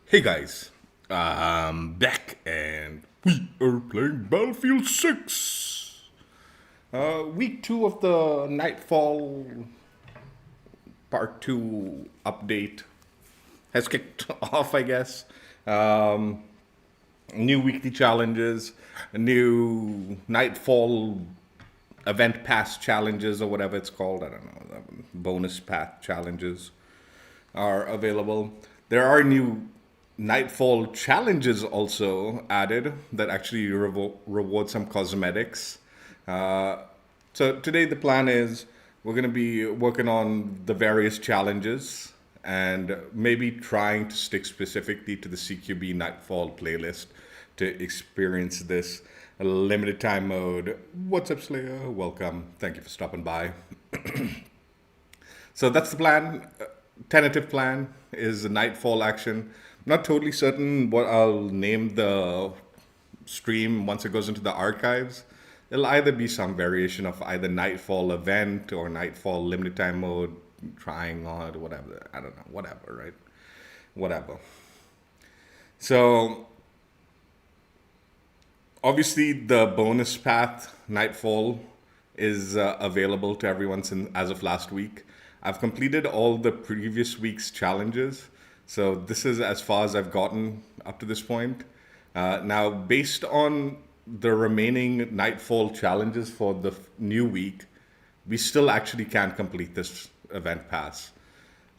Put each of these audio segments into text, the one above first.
Hey guys, I'm back and we are playing Battlefield 6. Week 2 of the Nightfall Part 2 update has kicked off, I guess. Um, New weekly challenges, new Nightfall event pass challenges, or whatever it's called. I don't know. Bonus path challenges are available. There are new Nightfall challenges also added that actually reward some cosmetics. Uh, so today the plan is we're going to be working on the various challenges and maybe trying to stick specifically to the CQB Nightfall playlist to experience this limited time mode. What's up, Slayer? Welcome. Thank you for stopping by. So that's the plan. Tentative plan is a Nightfall action. Not totally certain what I'll name the stream once it goes into the archives. It'll either be some variation of either Nightfall event or Nightfall limited time mode, trying on it, whatever. I don't know, whatever, right? Whatever. So obviously the bonus path Nightfall is available to everyone since as of last week. I've completed all the previous week's challenges, so this is as far as I've gotten up to this point. Now, based on the remaining Nightfall challenges for the new week, we still actually can't complete this event pass.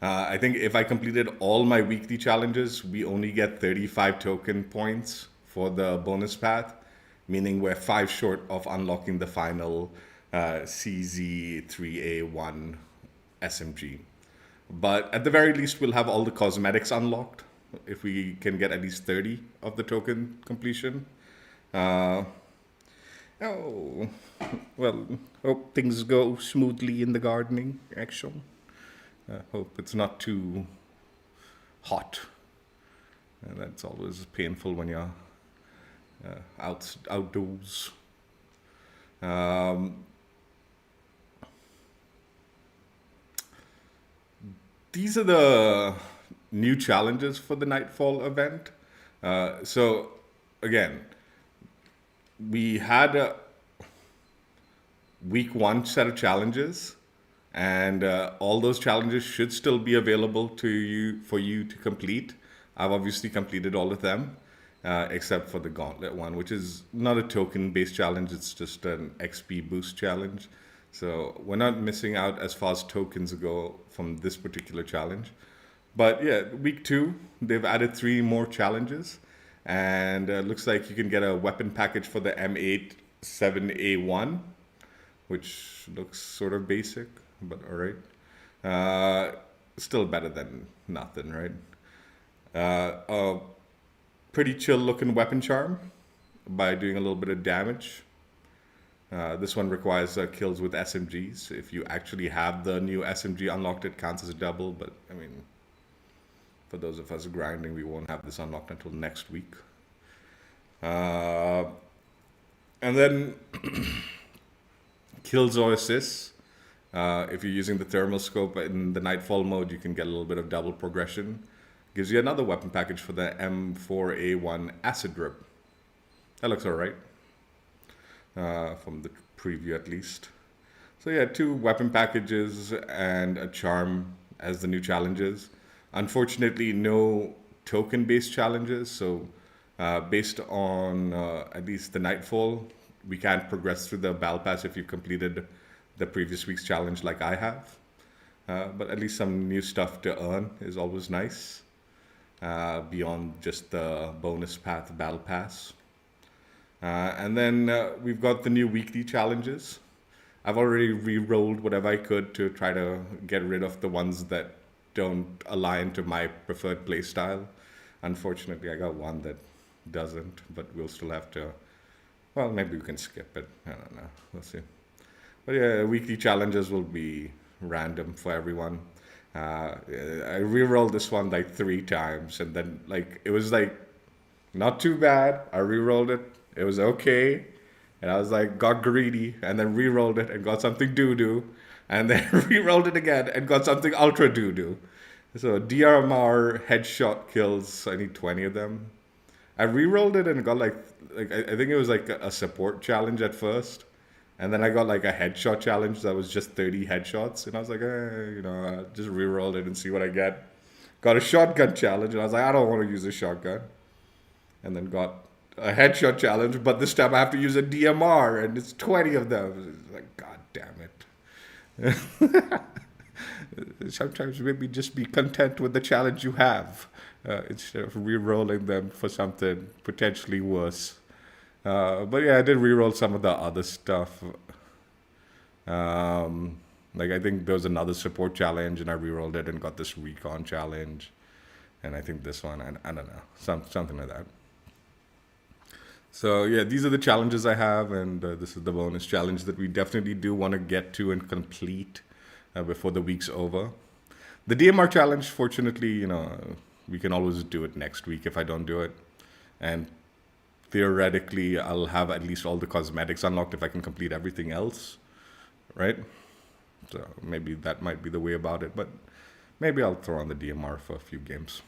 I think if I completed all my weekly challenges, we only get 35 token points for the bonus path, meaning we're five short of unlocking the final CZ3A1 SMG. But at the very least, we'll have all the cosmetics unlocked if we can get at least 30 of the token completion. Uh, oh, well, hope things go smoothly in the gardening action. Hope it's not too hot. That's always painful when you're outdoors. Um, these are the new challenges for the Nightfall event. So, again, we had a week one set of challenges, and all those challenges should still be available to you for you to complete. I've obviously completed all of them, except for the Gauntlet one, which is not a token-based challenge. It's just an XP boost challenge. So we're not missing out as far as tokens go from this particular challenge. But yeah, week two, they've added three more challenges. And looks like you can get a weapon package for the M8 7A1, which looks sort of basic, but all right. Still better than nothing, right? A pretty chill looking weapon charm by doing a little bit of damage. This one requires kills with SMGs. If you actually have the new SMG unlocked, it counts as a double. But I mean, for those of us grinding, we won't have this unlocked until next week. And then kills or assists. If you're using the thermal scope in the Nightfall mode, you can get a little bit of double progression. Gives you another weapon package for the M4A1 Acid Drip. That looks alright. From the preview at least. So yeah, two weapon packages and a charm as the new challenges. Unfortunately, no token-based challenges. So based on at least the Nightfall, we can't progress through the Battle Pass if you completed the previous week's challenge like I have. But at least some new stuff to earn is always nice. Beyond just the bonus path Battle Pass. And then we've got the new weekly challenges. I've already re-rolled whatever I could to try to get rid of the ones that don't align to my preferred playstyle. Unfortunately, I got one that doesn't, but we'll still have to. Well, maybe we can skip it. I don't know. We'll see. But yeah, weekly challenges will be random for everyone. I re-rolled this one like 3 times, and then like it was like not too bad. I re-rolled it. It was okay. And I was like, got greedy, and then re-rolled it and got something doo-doo. And then re-rolled it again and got something ultra doo-doo. So DRMR headshot kills. I need 20 of them. I re-rolled it and got I think it was like a support challenge at first, and then I got like a headshot challenge that was just 30 headshots, and I was like, just re-rolled it and see what I get. Got a shotgun challenge, and I was like, I don't want to use a shotgun, and then got a headshot challenge, but this time I have to use a DMR, and it's 20 of them. It's like, God damn it. Sometimes maybe just be content with the challenge you have instead of re-rolling them for something potentially worse. But yeah, I did re-roll some of the other stuff. Like I think there was another support challenge, and I re-rolled it and got this recon challenge, and I think this one, I don't know, something like that. So yeah, these are the challenges I have, and this is the bonus challenge that we definitely do want to get to and complete before the week's over. The DMR challenge, fortunately, we can always do it next week if I don't do it, and theoretically, I'll have at least all the cosmetics unlocked if I can complete everything else, right? So maybe that might be the way about it, but maybe I'll throw on the DMR for a few games.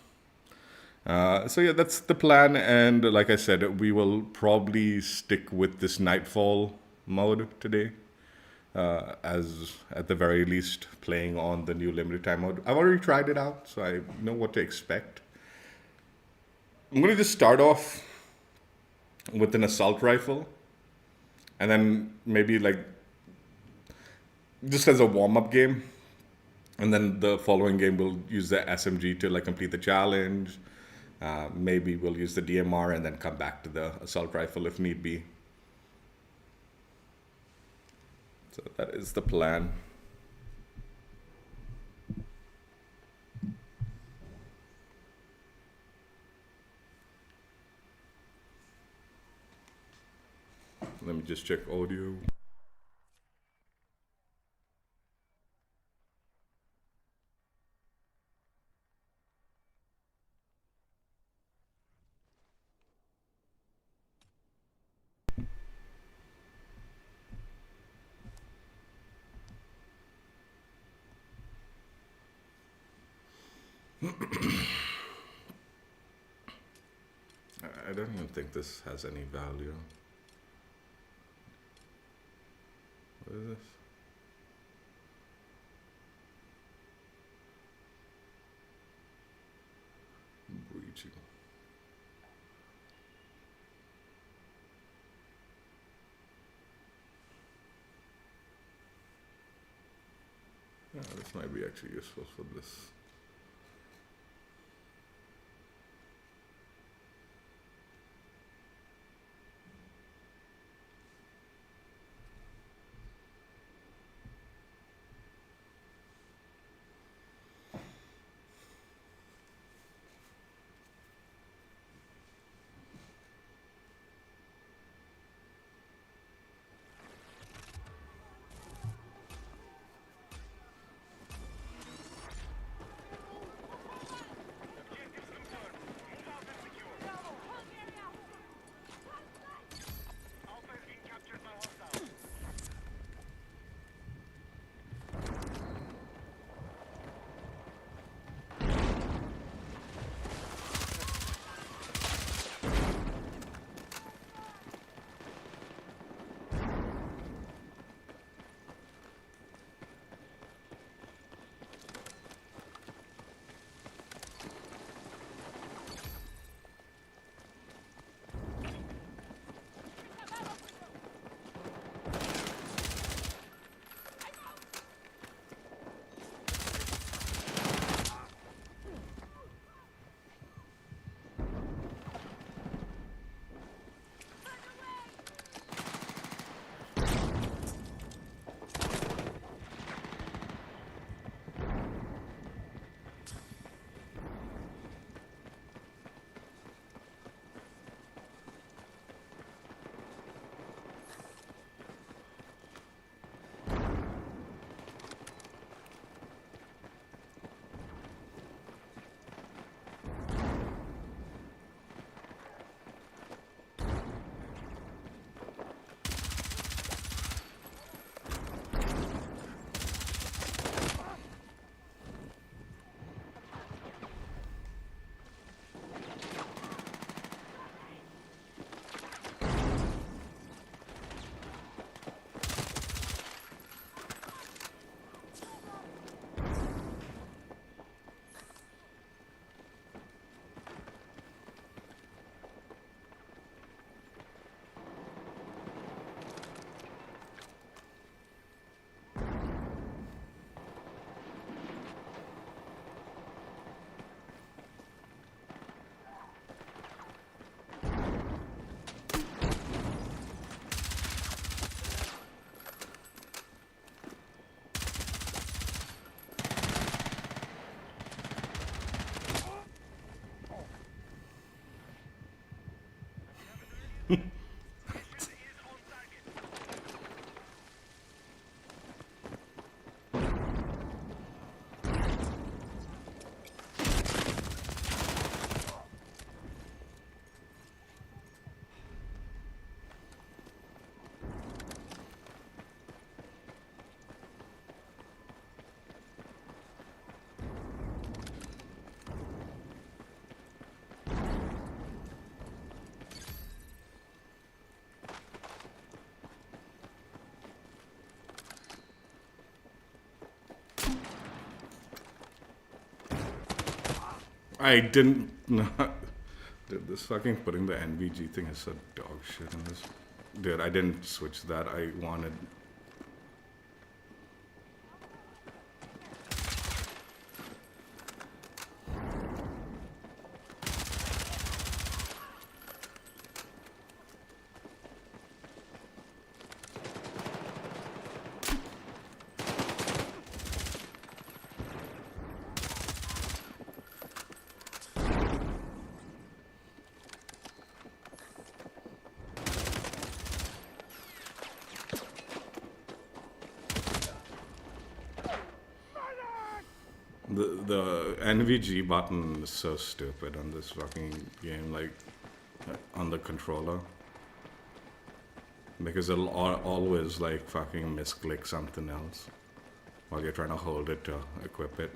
So yeah, that's the plan, and like I said, we will probably stick with this Nightfall mode today, as at the very least playing on the new limited time mode. I've already tried it out, so I know what to expect. I'm going to just start off with an assault rifle, and then maybe like just as a warm-up game, and then the following game we'll use the SMG to like complete the challenge. Maybe we'll use the DMR and then come back to the assault rifle if need be. So that is the plan. Let me just check audio. I don't even think this has any value. What is this? Breaching. Yeah, this might be actually useful for this. I didn't. Dude, this fucking putting the NVG thing is so dog shit in this. Dude, I didn't switch that. I wanted. The NVG button is so stupid on this fucking game, like on the controller, because it'll always like fucking misclick something else while you're trying to hold it to equip it.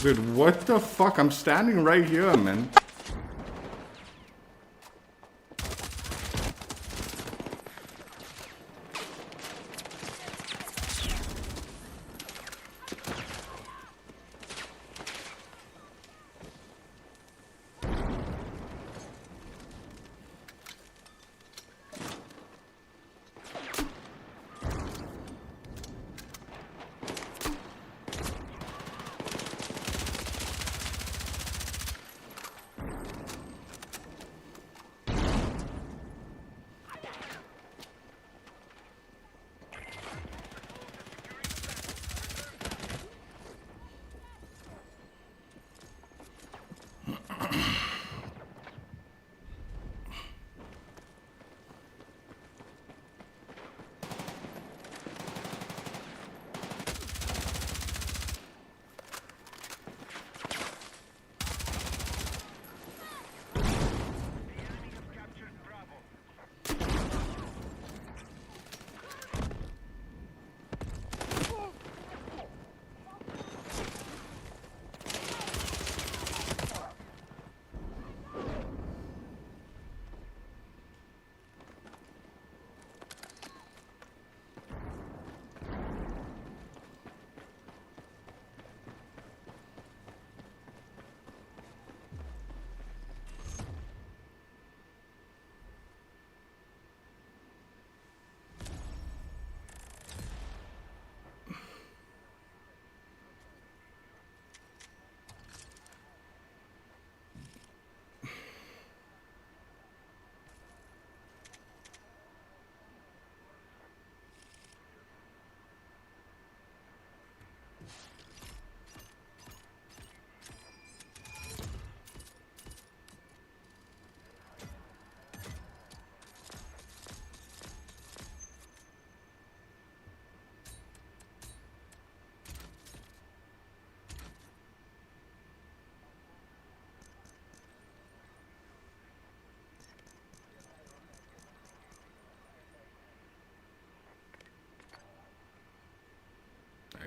Dude, what the fuck? I'm standing right here, man.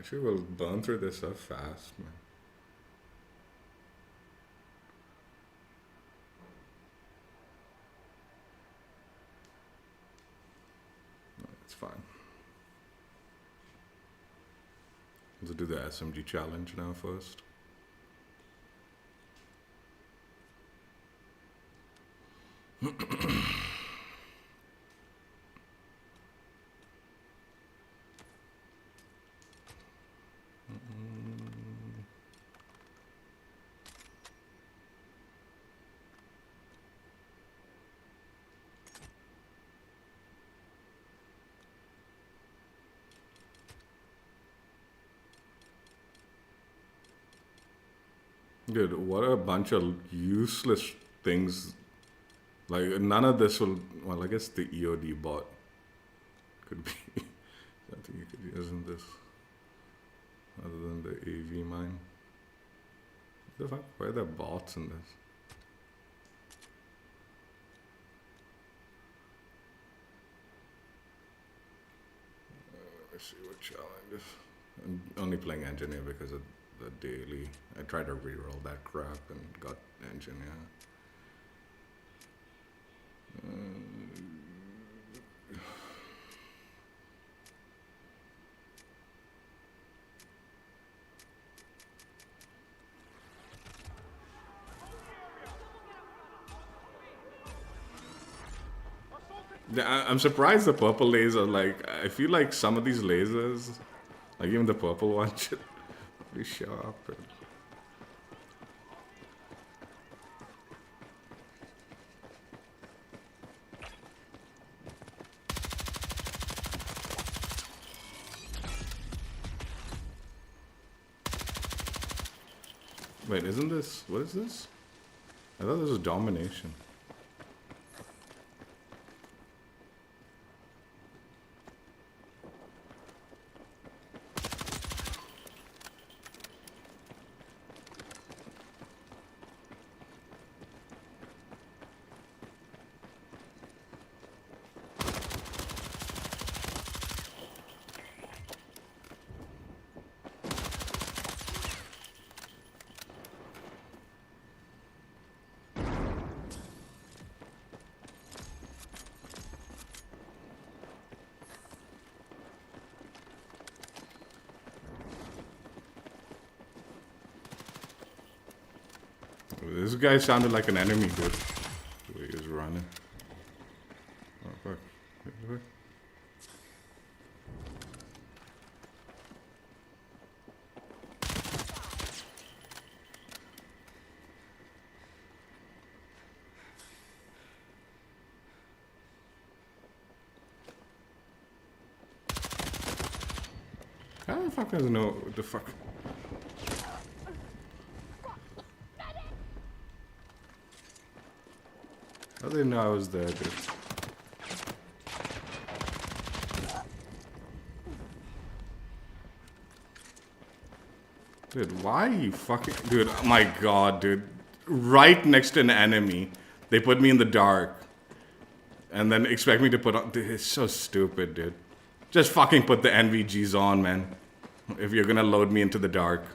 Actually, we'll burn through this so fast, man. No, it's fine. Let's do the SMG challenge now first. Dude, what a bunch of useless things. Like, none of this will. Well, I guess the EOD bot could be something you could use in this. Other than the AV mine. What the fuck? Why are there bots in this? Let's see what challenges. I'm only playing engineer because of the daily. I tried to reroll that crap and got engineer. I'm surprised the purple laser, like, I feel like some of these lasers, like even the purple one, should be sharp. Wait, isn't this, what is this? I thought this was domination. This guy sounded like an enemy, dude. The way he was running. Oh, fuck. How the fuck does know what the fuck? How do they know I was there, dude? Dude, why are you fucking... Dude, oh my god, dude. Right next to an enemy. They put me in the dark. And then expect me to put on... Dude, it's so stupid, dude. Just fucking put the NVGs on, man. If you're gonna load me into the dark.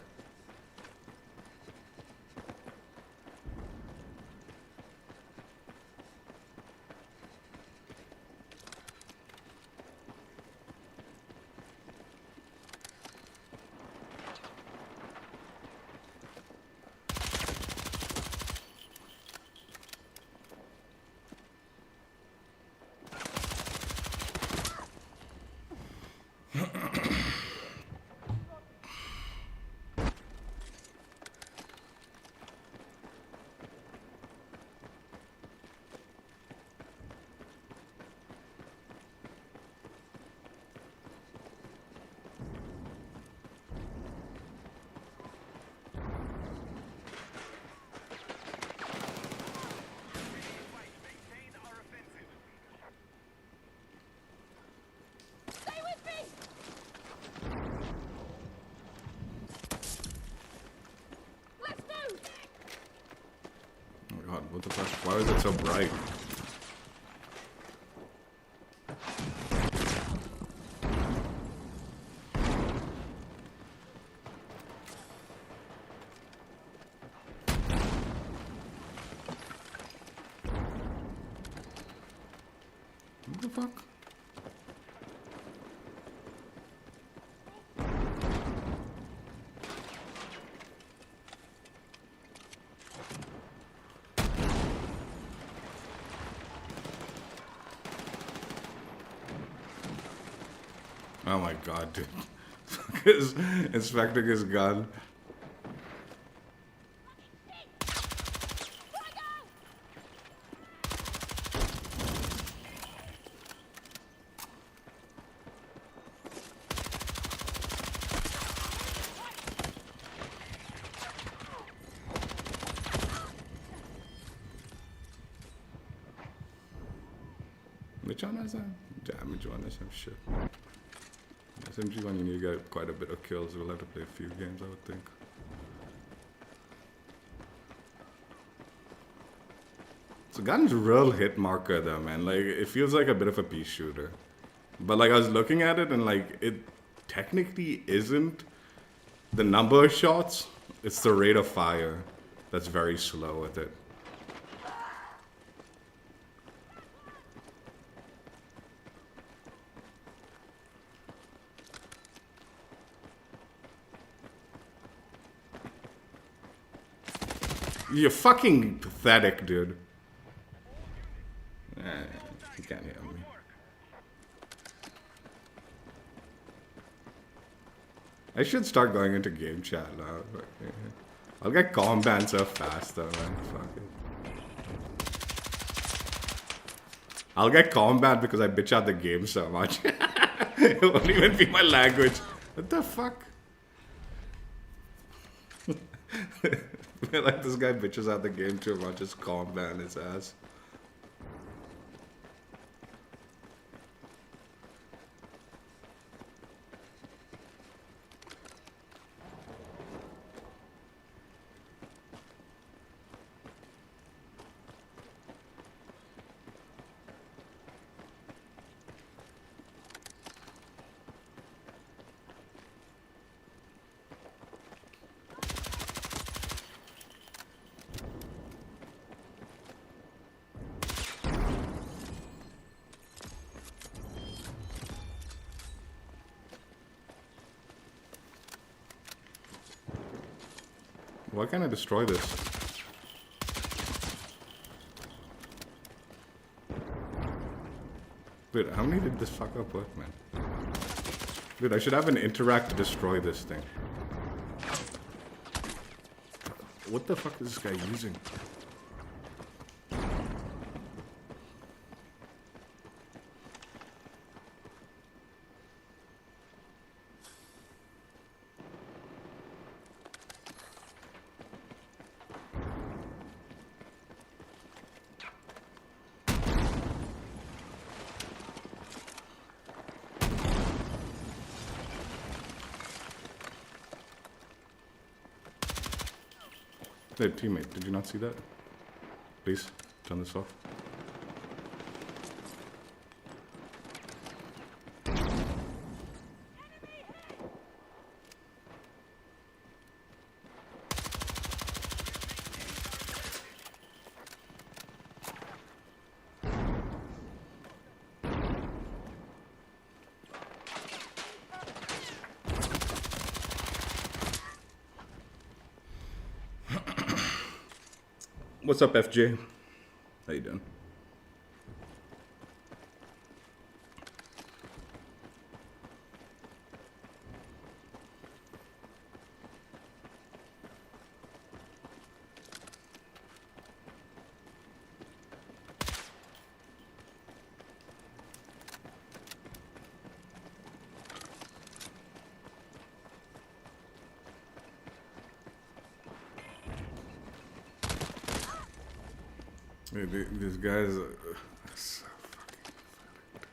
What the fuck? Why is it so bright? What the fuck? Oh my god, dude. He's inspecting his gun. Which one has that? Damage one or some shit. SMG one, you need to get quite a bit of kills. We'll have to play a few games, I would think. So gun's real hit marker though, man. Like, it feels like a bit of a pea shooter. But like, I was looking at it and like, it technically isn't the number of shots. It's the rate of fire that's very slow with it. You're fucking pathetic, dude. You can't hear me. I should start going into game chat now. I'll get combat so fast though, man. Fuck it. I'll get combat because I bitch out the game so much. It won't even be my language. What the fuck? Like this guy bitches out the game too much, just combat his ass. Why can't I destroy this? Dude, how many did this fuck up with, man? Dude, I should have an interact to destroy this thing. What the fuck is this guy using? Hey, teammate, did you not see that? Please, turn this off. What's up, FJ? How you doing? These guys are so fucking pathetic.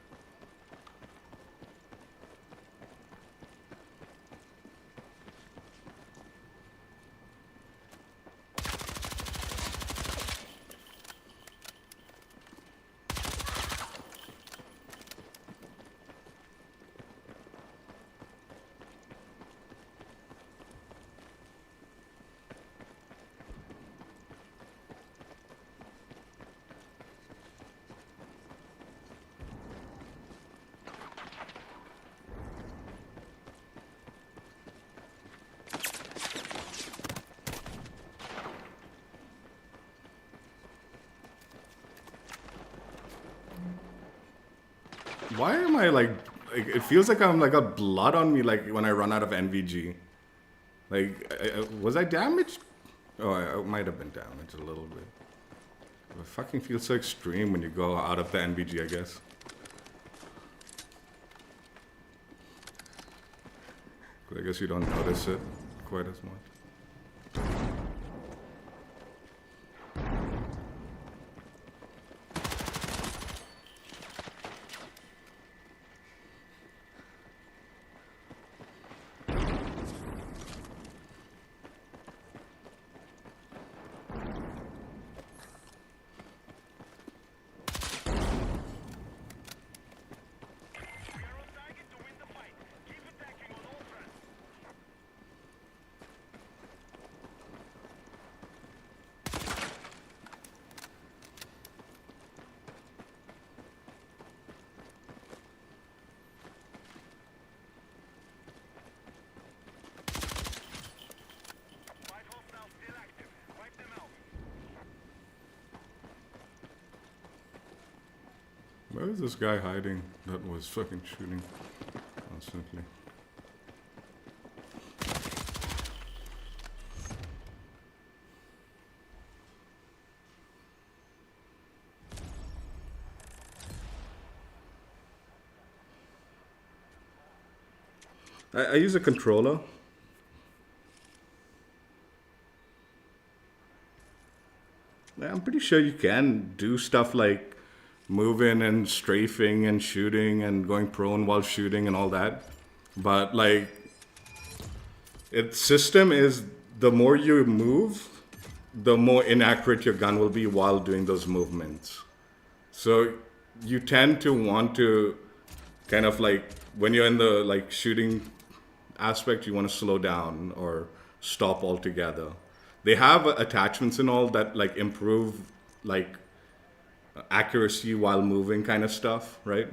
Why am I like it feels like I'm like got blood on me like when I run out of NVG. Like, was I damaged? Oh, I might have been damaged a little bit. It fucking feels so extreme when you go out of the NVG, I guess. I guess you don't notice it quite as much. Where is this guy hiding that was fucking shooting constantly? I use a controller. I'm pretty sure you can do stuff like moving and strafing and shooting and going prone while shooting and all that. But like, its system is the more you move, the more inaccurate your gun will be while doing those movements. So you tend to want to kind of like when you're in the like shooting aspect, you want to slow down or stop altogether. They have attachments and all that like improve like accuracy while moving kind of stuff, right?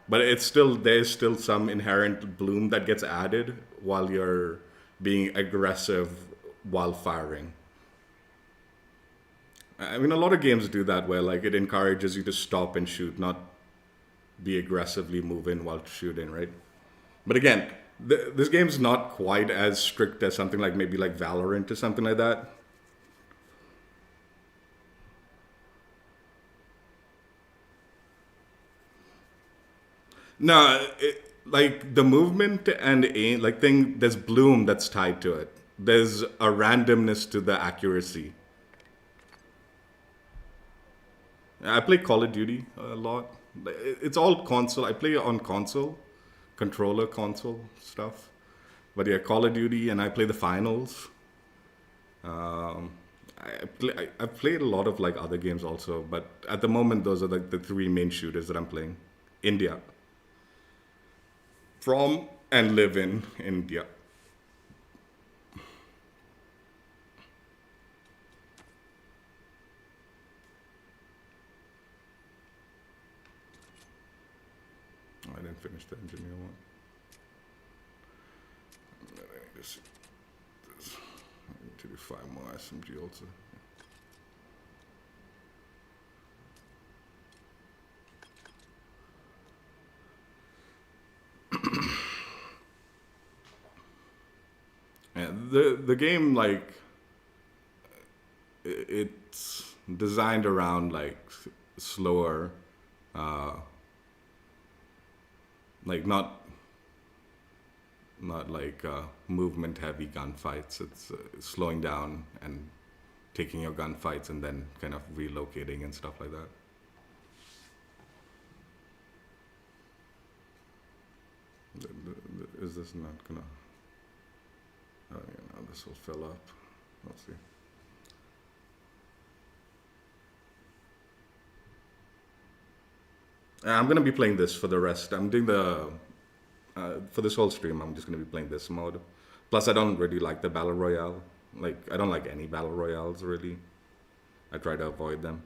But it's still there's still some inherent bloom that gets added while you're being aggressive while firing. I mean, a lot of games do that where like it encourages you to stop and shoot, not be aggressively moving while shooting, right? But again, this game's not quite as strict as something like maybe like Valorant or something like that. No, like the movement and aim, like thing, there's bloom that's tied to it. There's a randomness to the accuracy. I play Call of Duty a lot. It's all console. I play on console, controller console stuff. But yeah, Call of Duty, and I play the finals. Um, I've played a lot of like other games also, but at the moment those are like the three main shooters that I'm playing. India, from and live in India. I didn't finish the engineer one. I just I need to do 5 more SMG also. Yeah, the game like it's designed around like slower, uh, like not like movement heavy gunfights. It's slowing down and taking your gunfights and then kind of relocating and stuff like that. Is this not gonna? Oh yeah, no, this will fill up. Let's see. I'm gonna be playing this for the rest. I'm doing the for this whole stream. I'm just gonna be playing this mode. Plus, I don't really like the battle royale. Like, I don't like any battle royales really. I try to avoid them.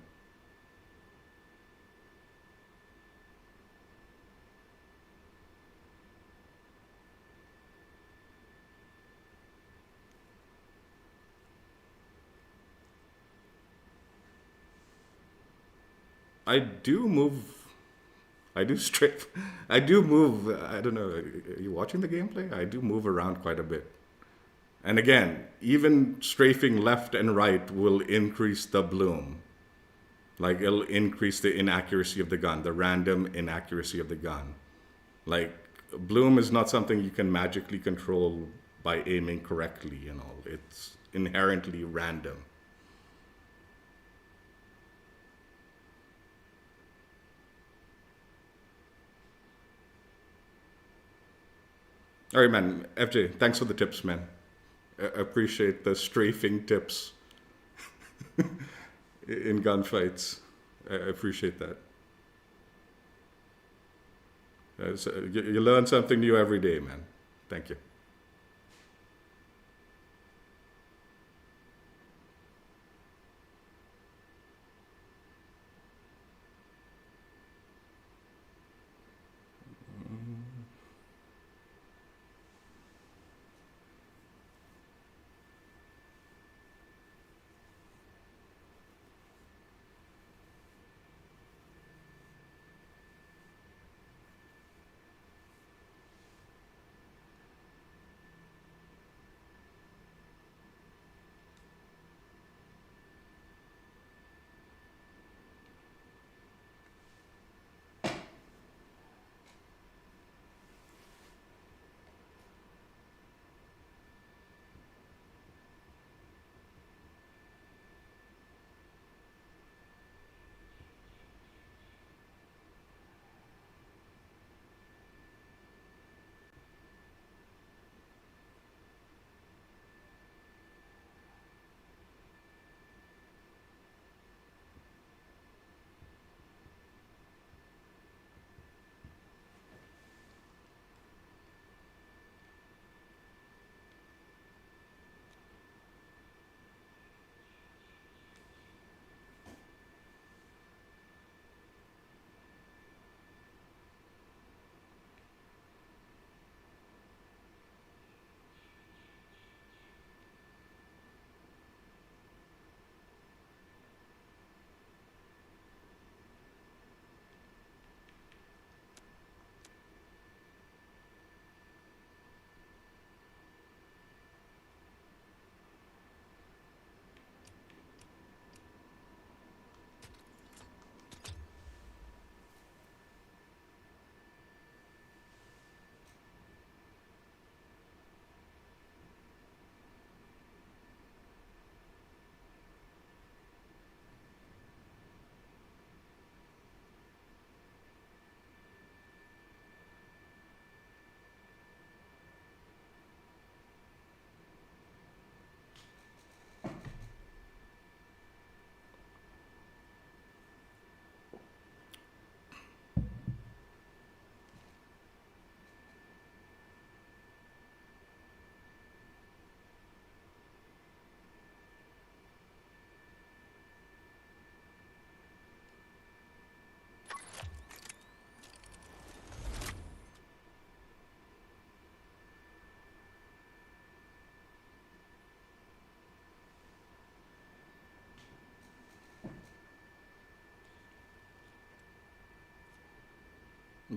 I do move. I do strafe. I do move. I don't know. Are you watching the gameplay? I do move around quite a bit. And again, even strafing left and right will increase the bloom. Like it'll increase the inaccuracy of the gun, the random inaccuracy of the gun. Like bloom is not something you can magically control by aiming correctly, you know. It's inherently random. All right, man. FJ, thanks for the tips, man. Appreciate the strafing tips in gunfights. I appreciate that. So you learn something new every day, man. Thank you.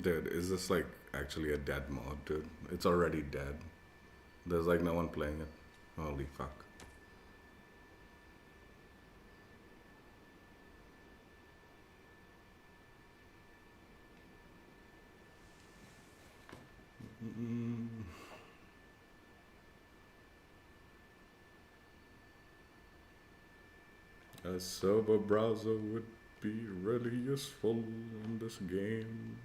Dude, is this like actually a dead mod, dude? It's already dead. There's like no one playing it. Holy fuck. A sober browser would be really useful in this game.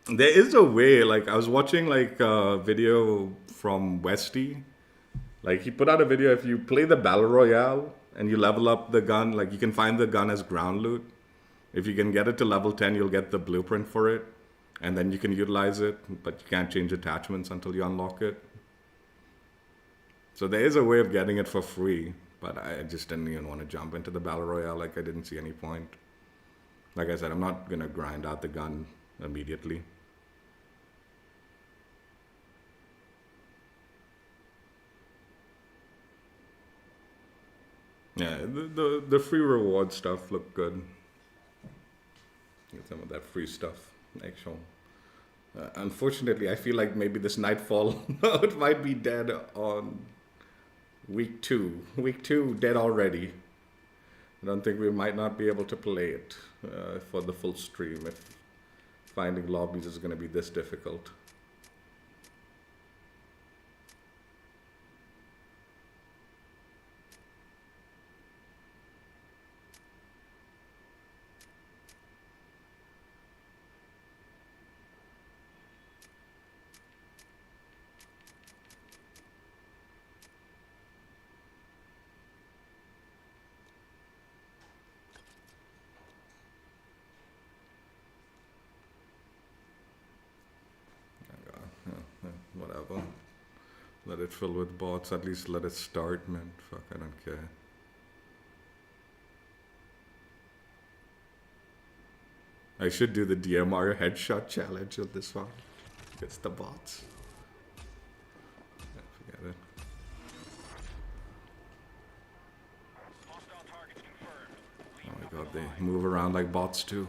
There is a way. Like I was watching like a video from Westy. Like he put out a video. If you play the battle royale and you level up the gun, like you can find the gun as ground loot. If you can get it to level 10, you'll get the blueprint for it, and then you can utilize it. But you can't change attachments until you unlock it. So there is a way of getting it for free. But I just didn't even want to jump into the battle royale. Like I didn't see any point. Like I said, I'm not gonna grind out the gun immediately. Yeah, the free reward stuff looked good. Get some of that free stuff. Actual. Unfortunately, I feel like maybe this Nightfall it might be dead on week two. Week two dead already. I don't think we might not be able to play it for the full stream if finding lobbies is going to be this difficult. Whatever. Let it fill with bots. At least let it start, man. Fuck, I don't care. I should do the DMR headshot challenge on this one. It's the bots. Yeah, forget it. Oh my god, they move around like bots too.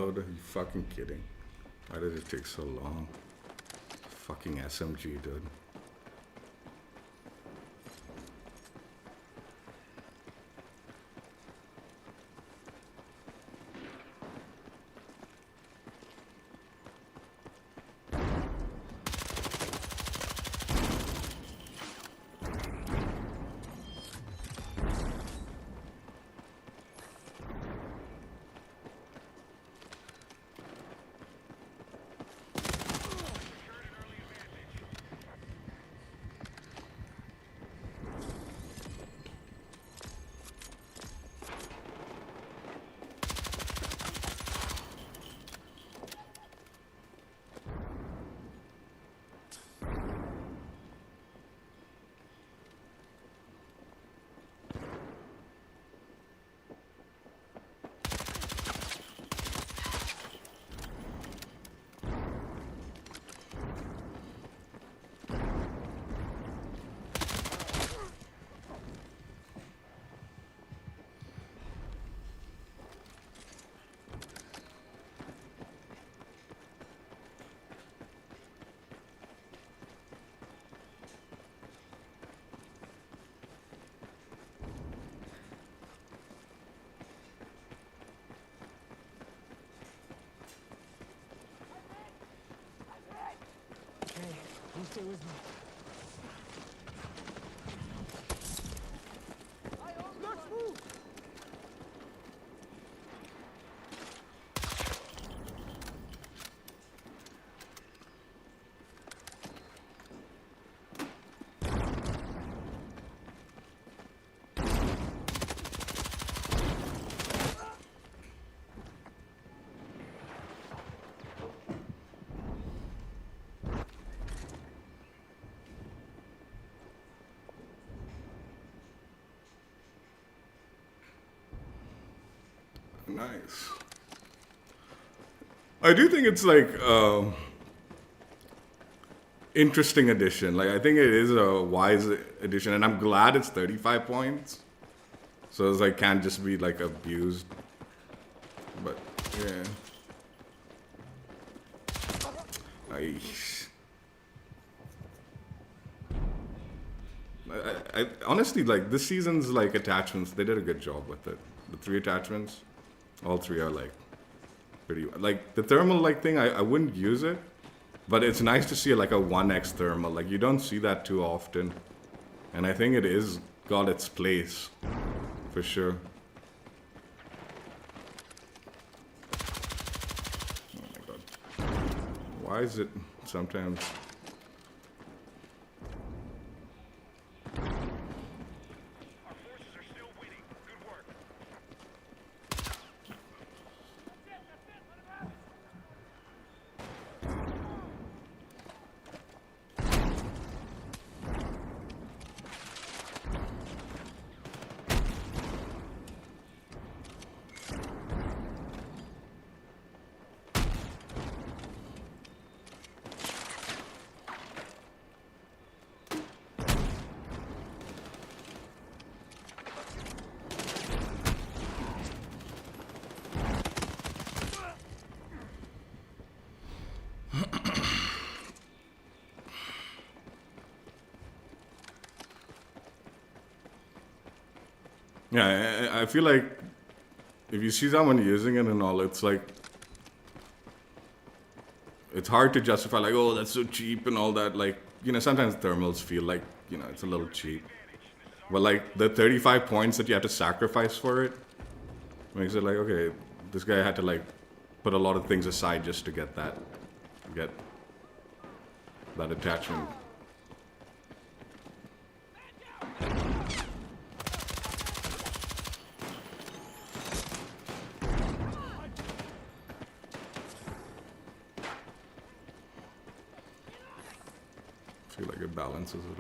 reload? Are you fucking kidding? Why did it take so long? Fucking SMG, dude. You stay with me. Let's move! Nice. I do think it's like interesting addition. Like I think it is a wise addition, and I'm glad it's 35 points. So it's like can't just be like abused. But yeah. I honestly like this season's like attachments. They did a good job with it. The 3 attachments, all 3 are like pretty. Like the thermal like thing, I wouldn't use it, but it's nice to see like a 1x thermal. Like you don't see that too often, and I think it is got its place for sure. Oh my god, why is it sometimes? Yeah, I feel like if you see someone using it and all, it's like it's hard to justify like, oh, that's so cheap and all that. Like, you know, sometimes thermals feel like, you know, it's a little cheap. But like the 35 points that you have to sacrifice for it makes it like, okay, this guy had to like put a lot of things aside just to get that attachment. I feel like it balances it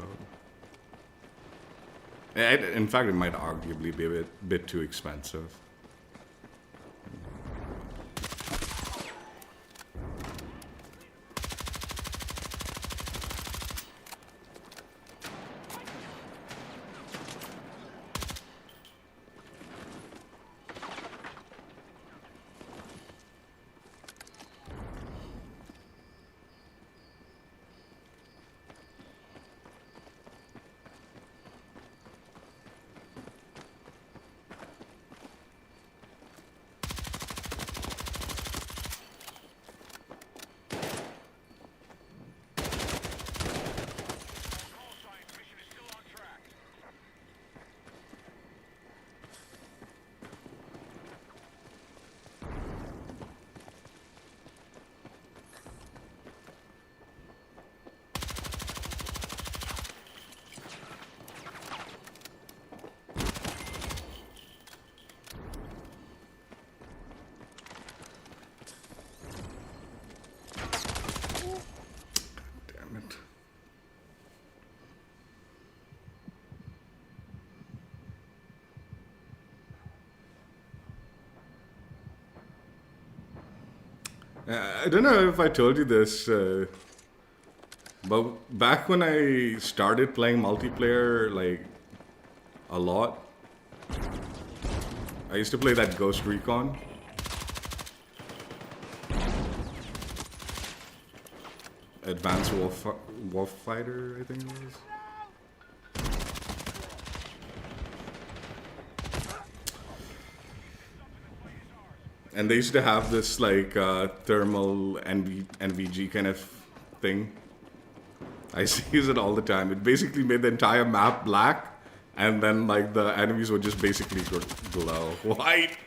out. In fact, it might arguably be a bit too expensive. I don't know if I told you this, but back when I started playing multiplayer, like a lot, I used to play that Ghost Recon. Advanced Warfighter, I think it was. And they used to have this like thermal NVG kind of thing. I used to use it all the time. It basically made the entire map black, and then like the enemies would just basically glow white.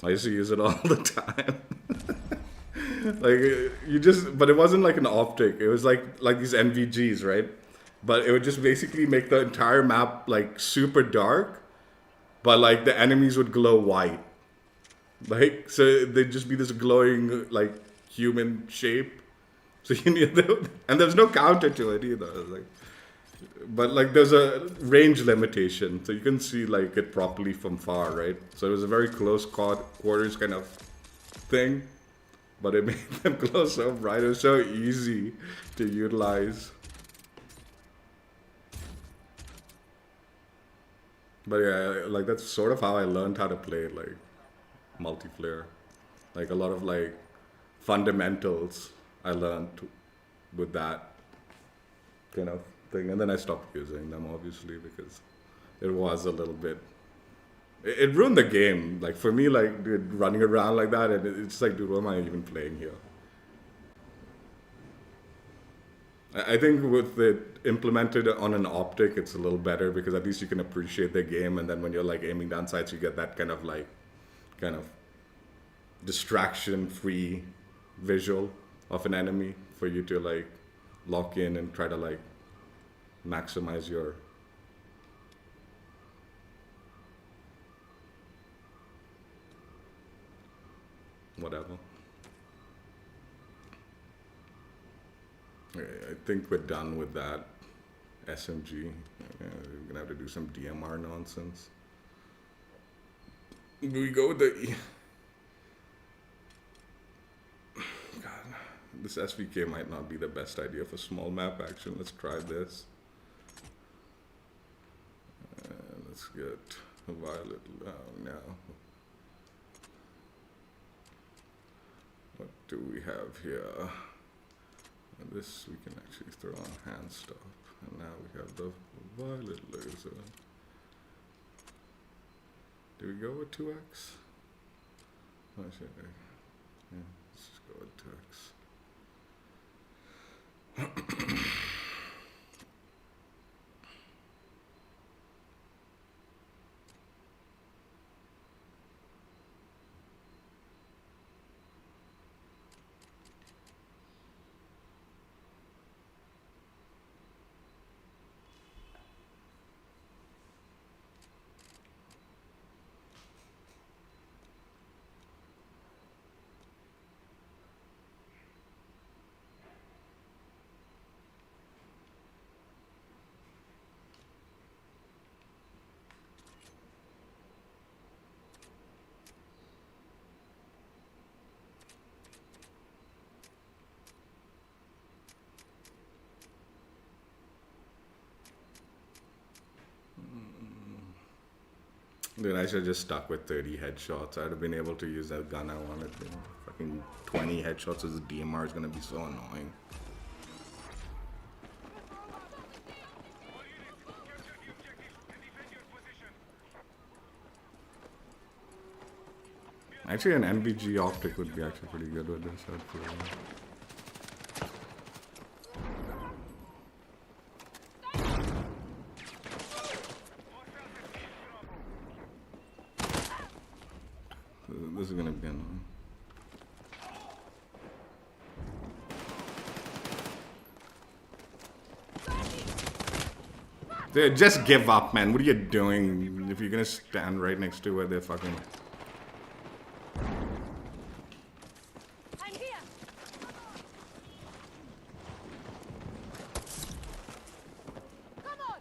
I used to use it all the time. Like you just, but it wasn't like an optic. It was like these NVGs, right? But it would just basically make the entire map like super dark, but like the enemies would glow white. Like so, they'd just be this glowing like human shape. So you need them, and there's no counter to it either. Like, but like there's a range limitation, so you can see like it properly from far, right? So it was a very close quarters kind of thing, but it made them glow so bright. It was so easy to utilize. But yeah, like that's sort of how I learned how to play like multiplayer. Like a lot of like fundamentals I learned with that kind of thing, and then I stopped using them obviously because it was a little bit. It ruined the game. Like for me, like dude, running around like that, and it's like, dude, what am I even playing here? I think with it implemented on an optic, it's a little better because at least you can appreciate the game, and then when you're like aiming down sights, you get that kind of distraction-free visual of an enemy for you to like lock in and try to like maximize your whatever. I think we're done with that SMG. We're gonna have to do some DMR nonsense. Do we go with the God, this SVK might not be the best idea for small map action. Let's try this. Let's get a violet. Oh no. What do we have here? This we can actually throw on hand stop. And now we have the violet laser. Do we go with 2x? Oh, shit. Yeah, let's just go with 2x. Dude, I should have just stuck with 30 headshots. I'd have been able to use that gun I wanted. Fucking 20 headshots as a DMR is gonna be so annoying. Actually, an NVG optic would be actually pretty good with this. I'd feel like. This is gonna be annoying. Dude, just give up, man. What are you doing? If you're gonna stand right next to where they're fucking. I'm here. Come on.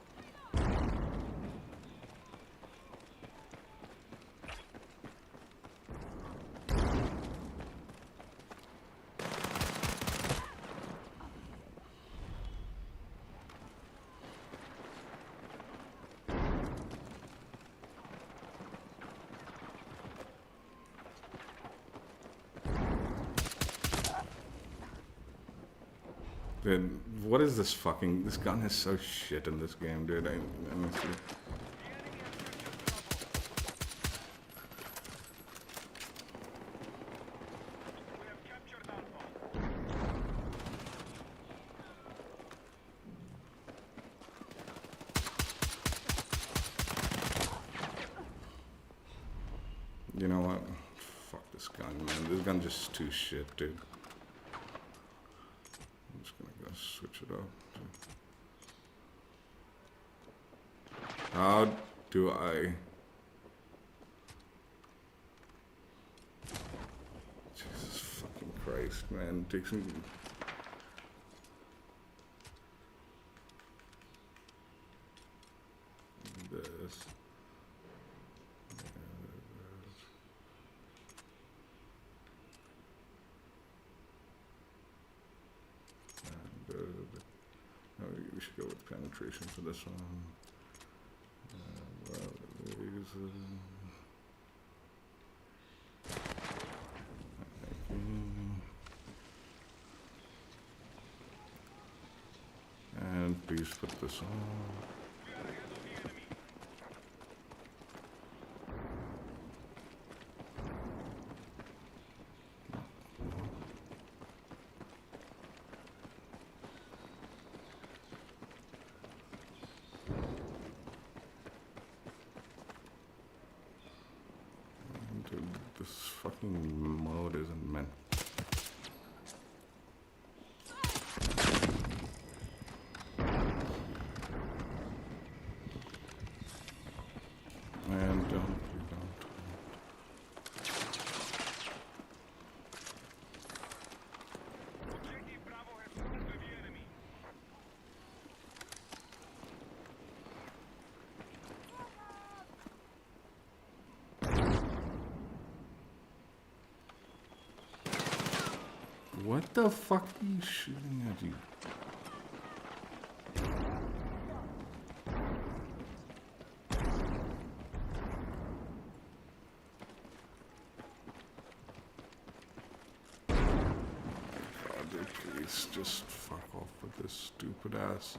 Dude, what is this fucking? This gun is so shit in this game, dude. Honestly. You know what? Fuck this gun, man. This gun's just too shit, dude. I'm just gonna go switch it up. How do I? Jesus fucking Christ, man. It takes me. This. Oh, we should go with penetration for this one. And please put this on. Dude, this fucking mode isn't meant. And don't. What the fuck are you shooting at you? God, dude, please just fuck off with this stupid ass.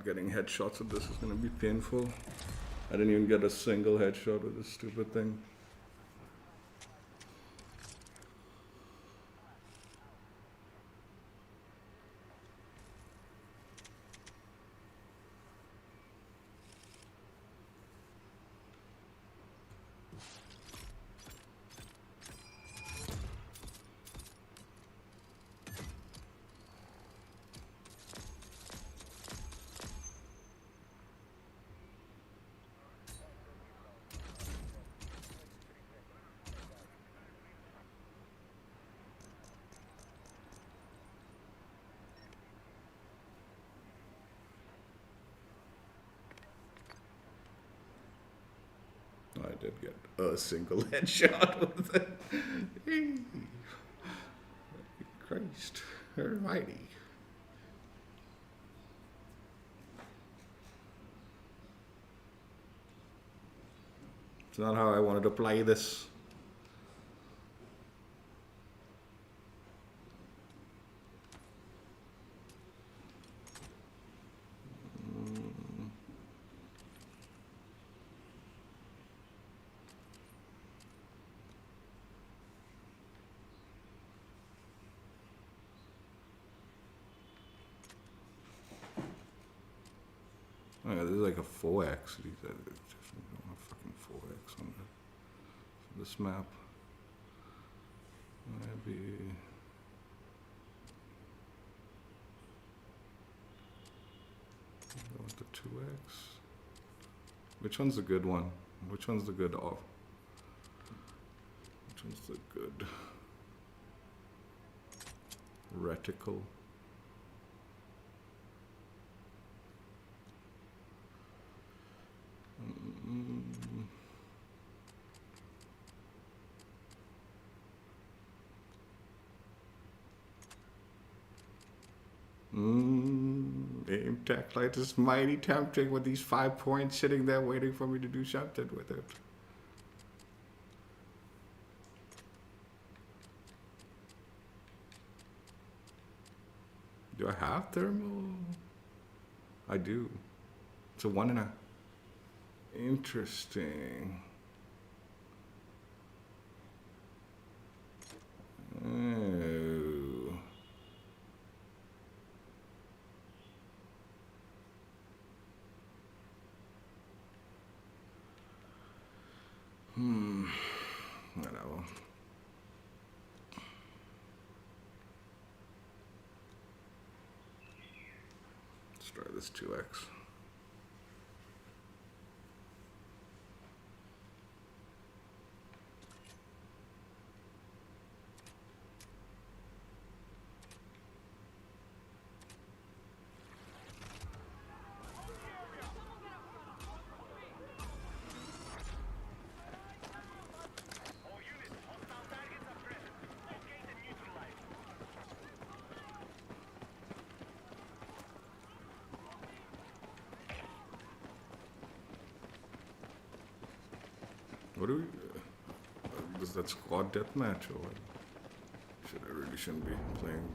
getting headshots with this is gonna be painful. I didn't even get a single headshot with this stupid thing. I did get a single headshot with it. Hey. Christ almighty. It's not how I wanted to play this. Oh yeah, this is like a 4x. These are definitely don't have fucking 4x on this map. Maybe. Go with the 2x. Which one's the good one? Which one's the good off? Which one's the good reticle? Aim tech light is mighty tempting with these 5 points sitting there waiting for me to do something with it. Do I have thermal? I do. It's a 1.5. Interesting. Oh. Whatever. Let's try this 2x. What do we... is that squad deathmatch or what? I really shouldn't be playing.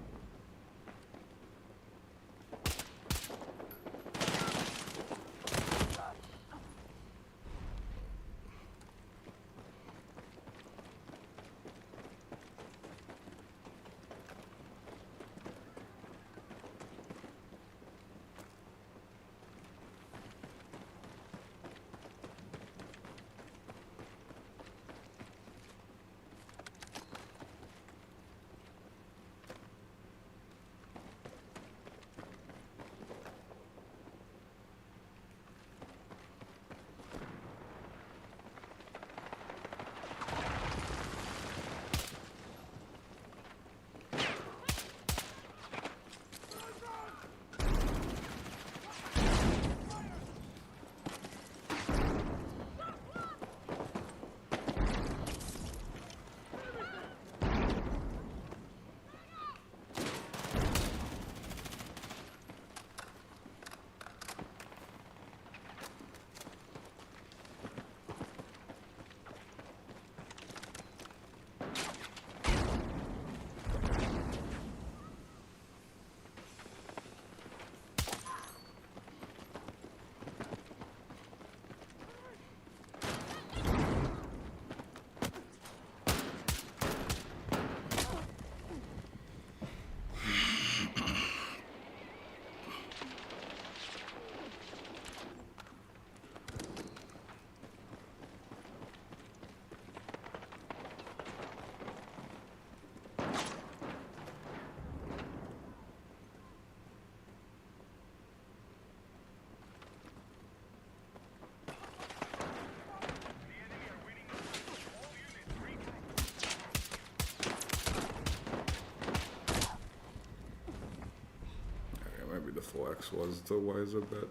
pickaxe was the wiser bet.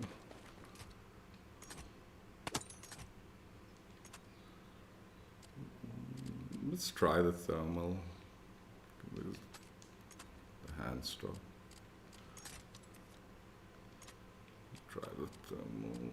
Let's try the thermal. Where's the hand straw? Try the thermal.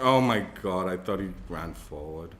Oh my god, I thought he ran forward.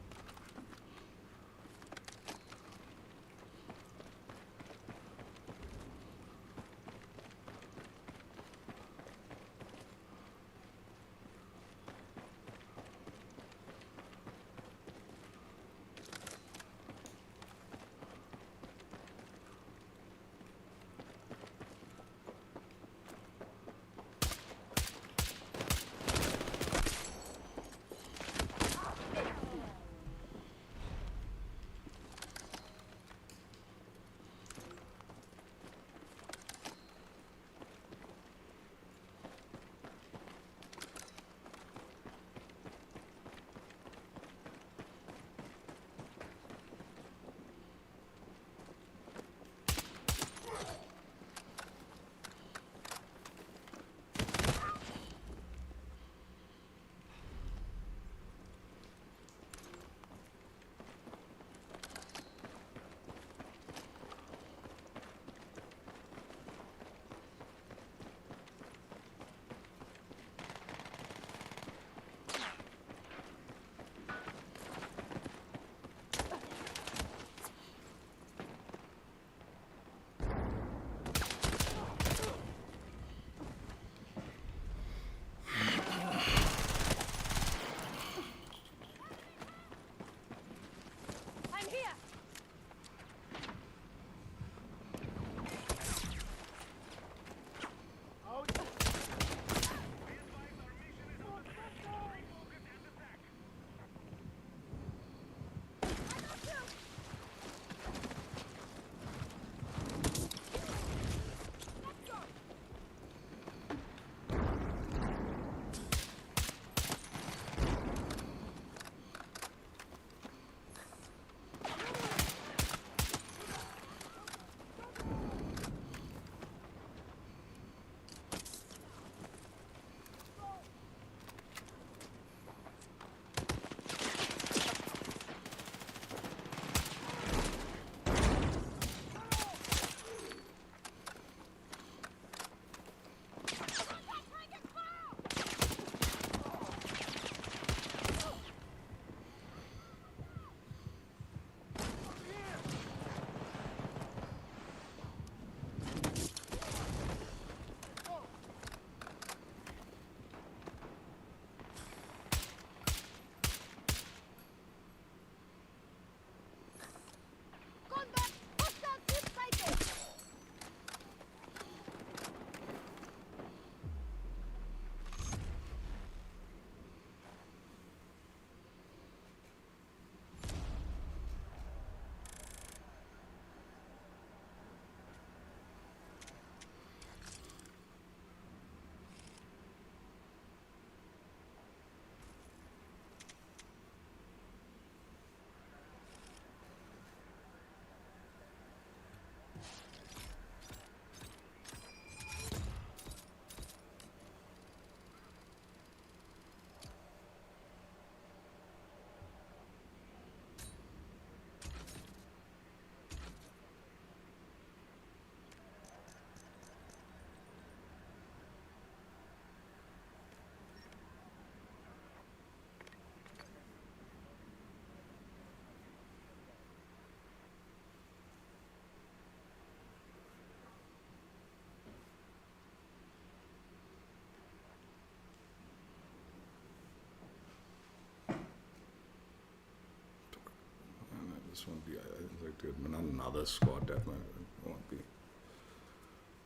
this won't be. I'd like to not another squad deathmatch. It won't be.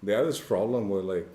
They have this problem where like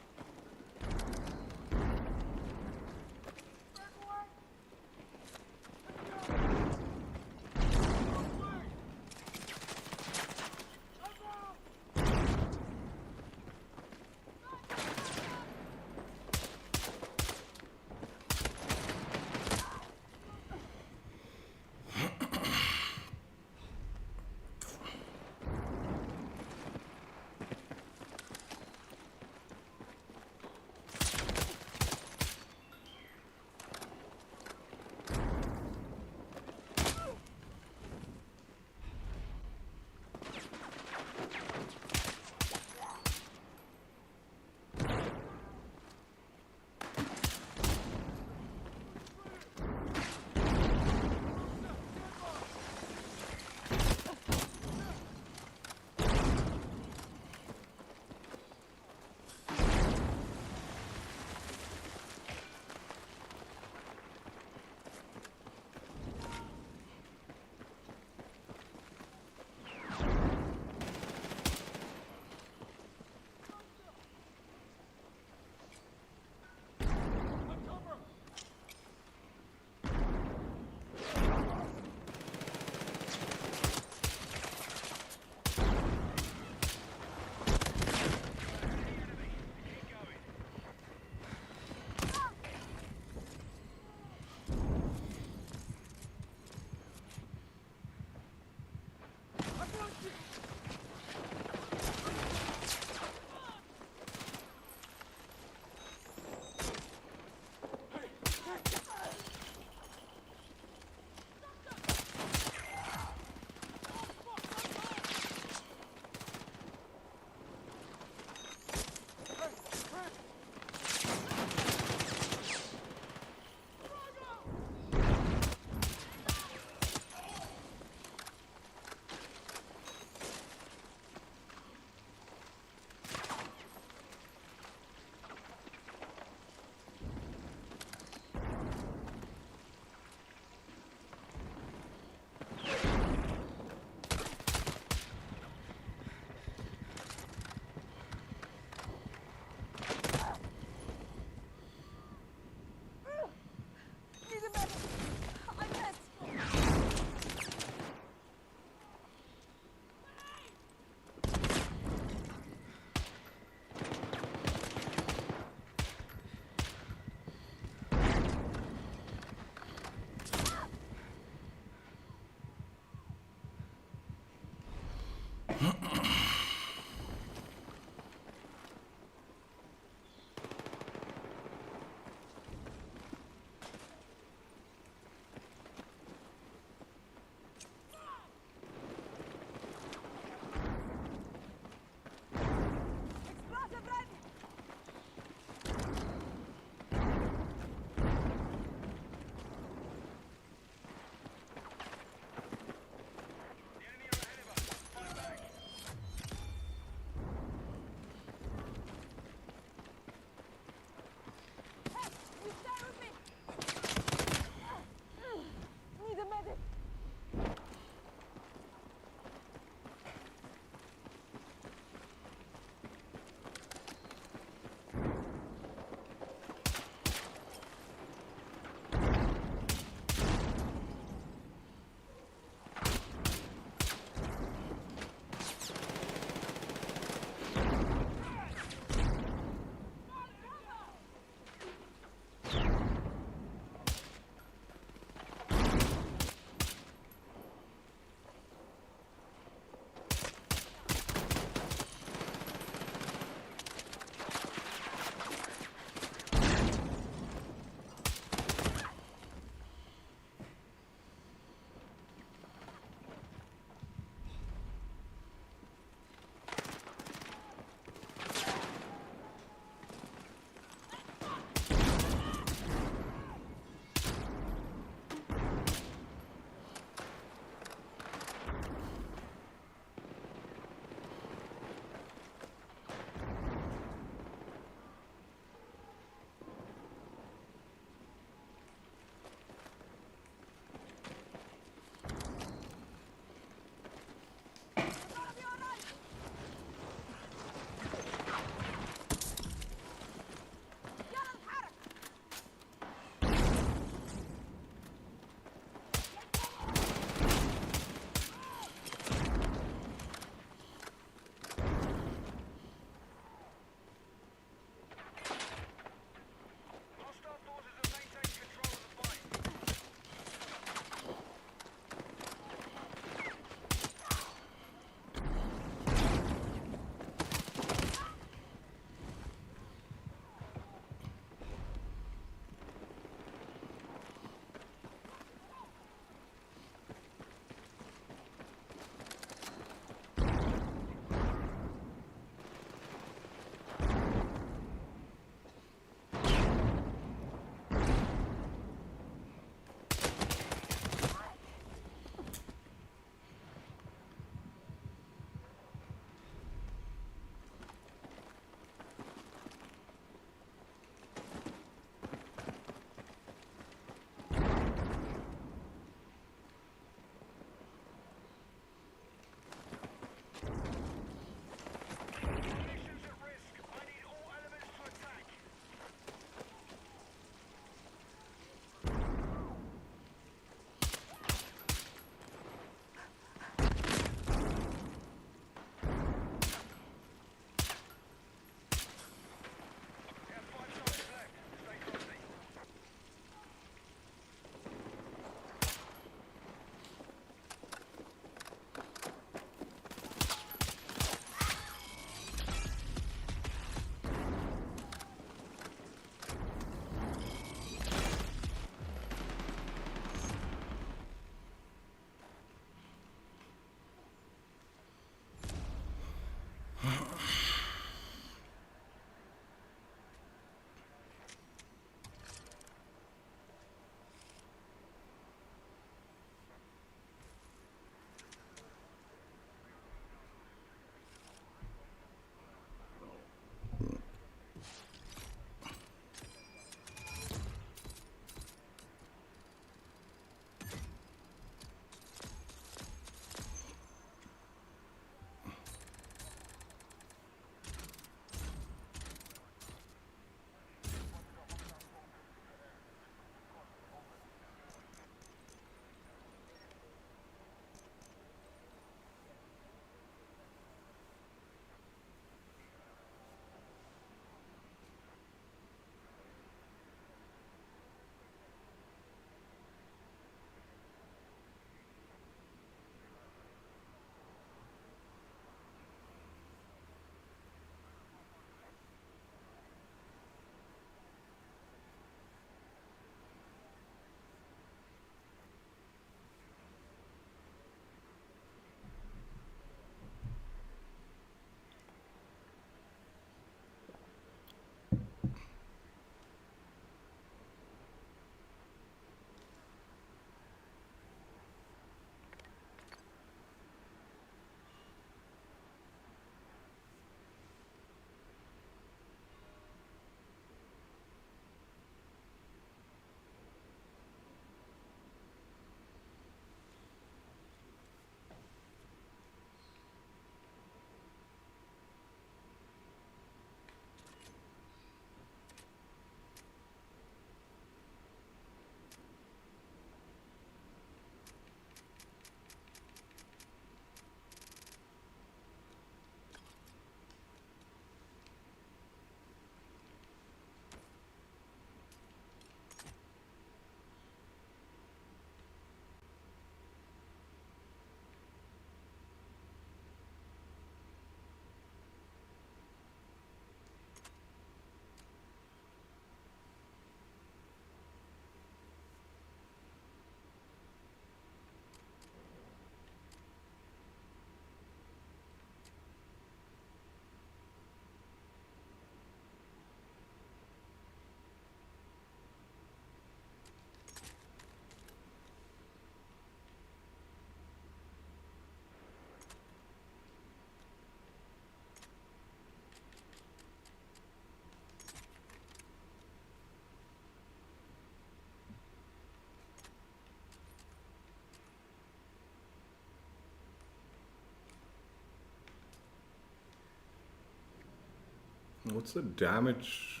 What's the damage?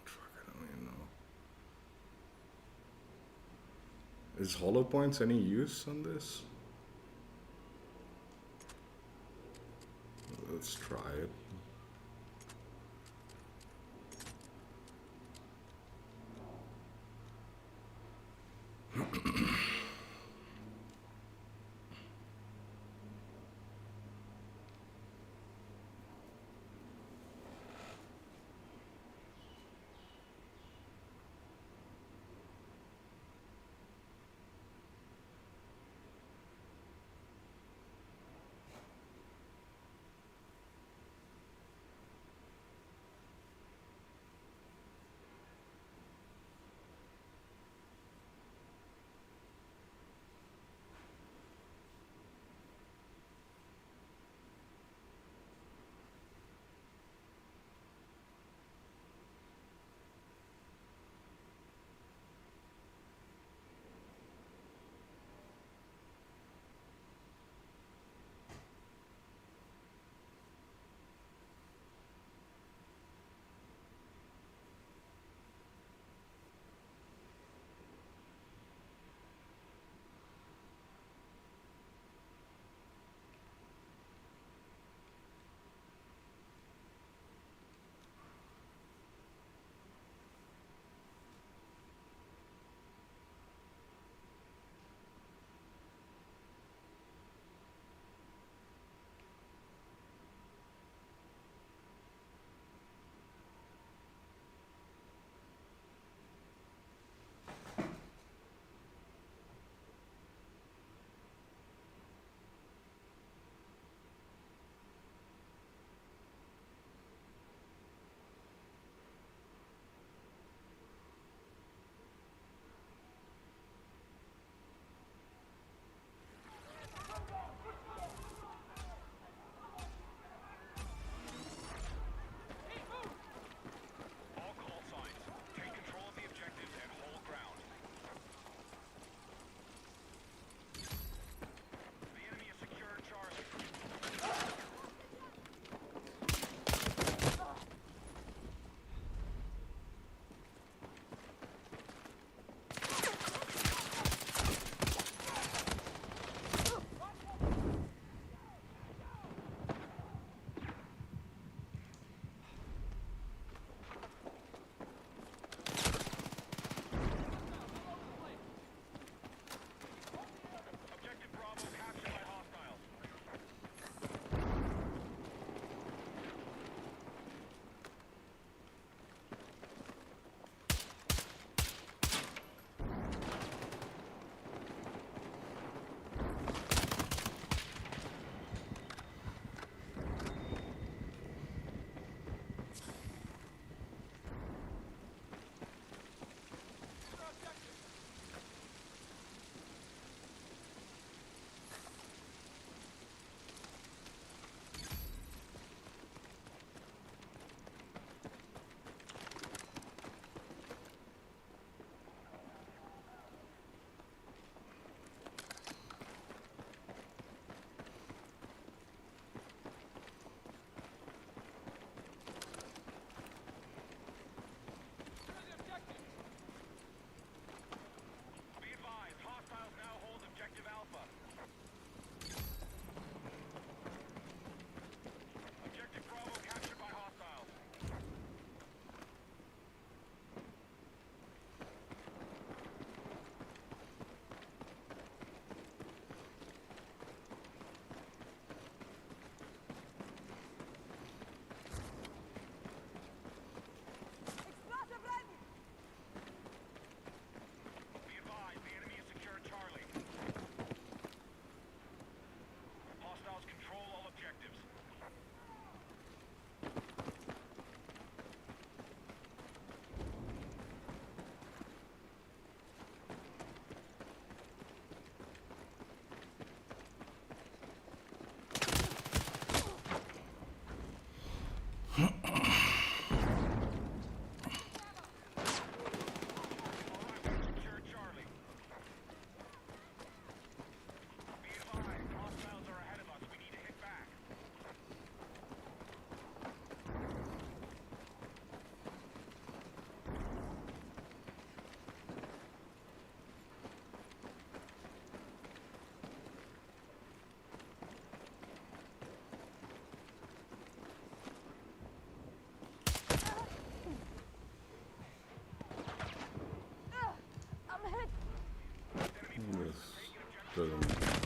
Fuck, I don't even know. Is hollow points any use on this? Let's try it.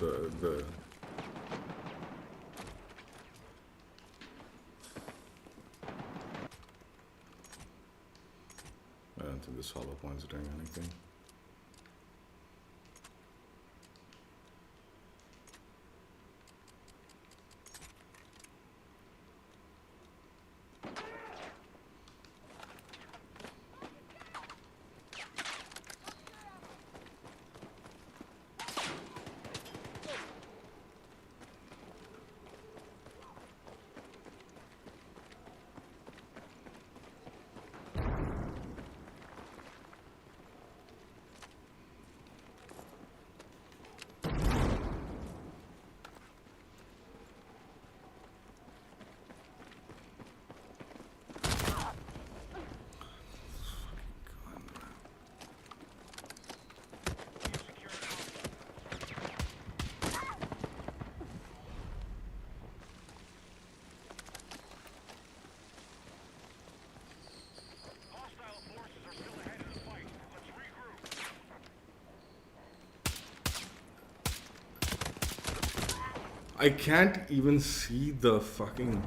the I don't think this hollow point's doing anything. I can't even see the fucking.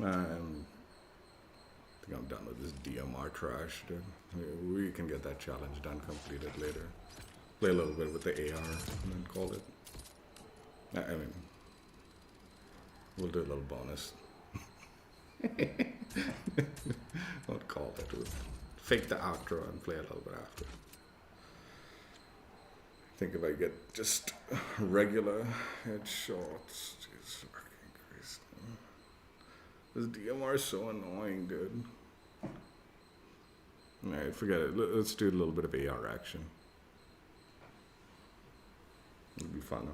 I think I'm done with this DMR trash, dude. We can get that challenge done, completed later. Play a little bit with the AR and then call it. I mean, we'll do a little bonus. Don't call that. We'll fake the outro and play a little bit after. I think if I get just regular headshots, Jesus fucking Christ. This DMR is so annoying, dude. Alright, forget it. Let's do a little bit of AR action. It'll be fun, huh?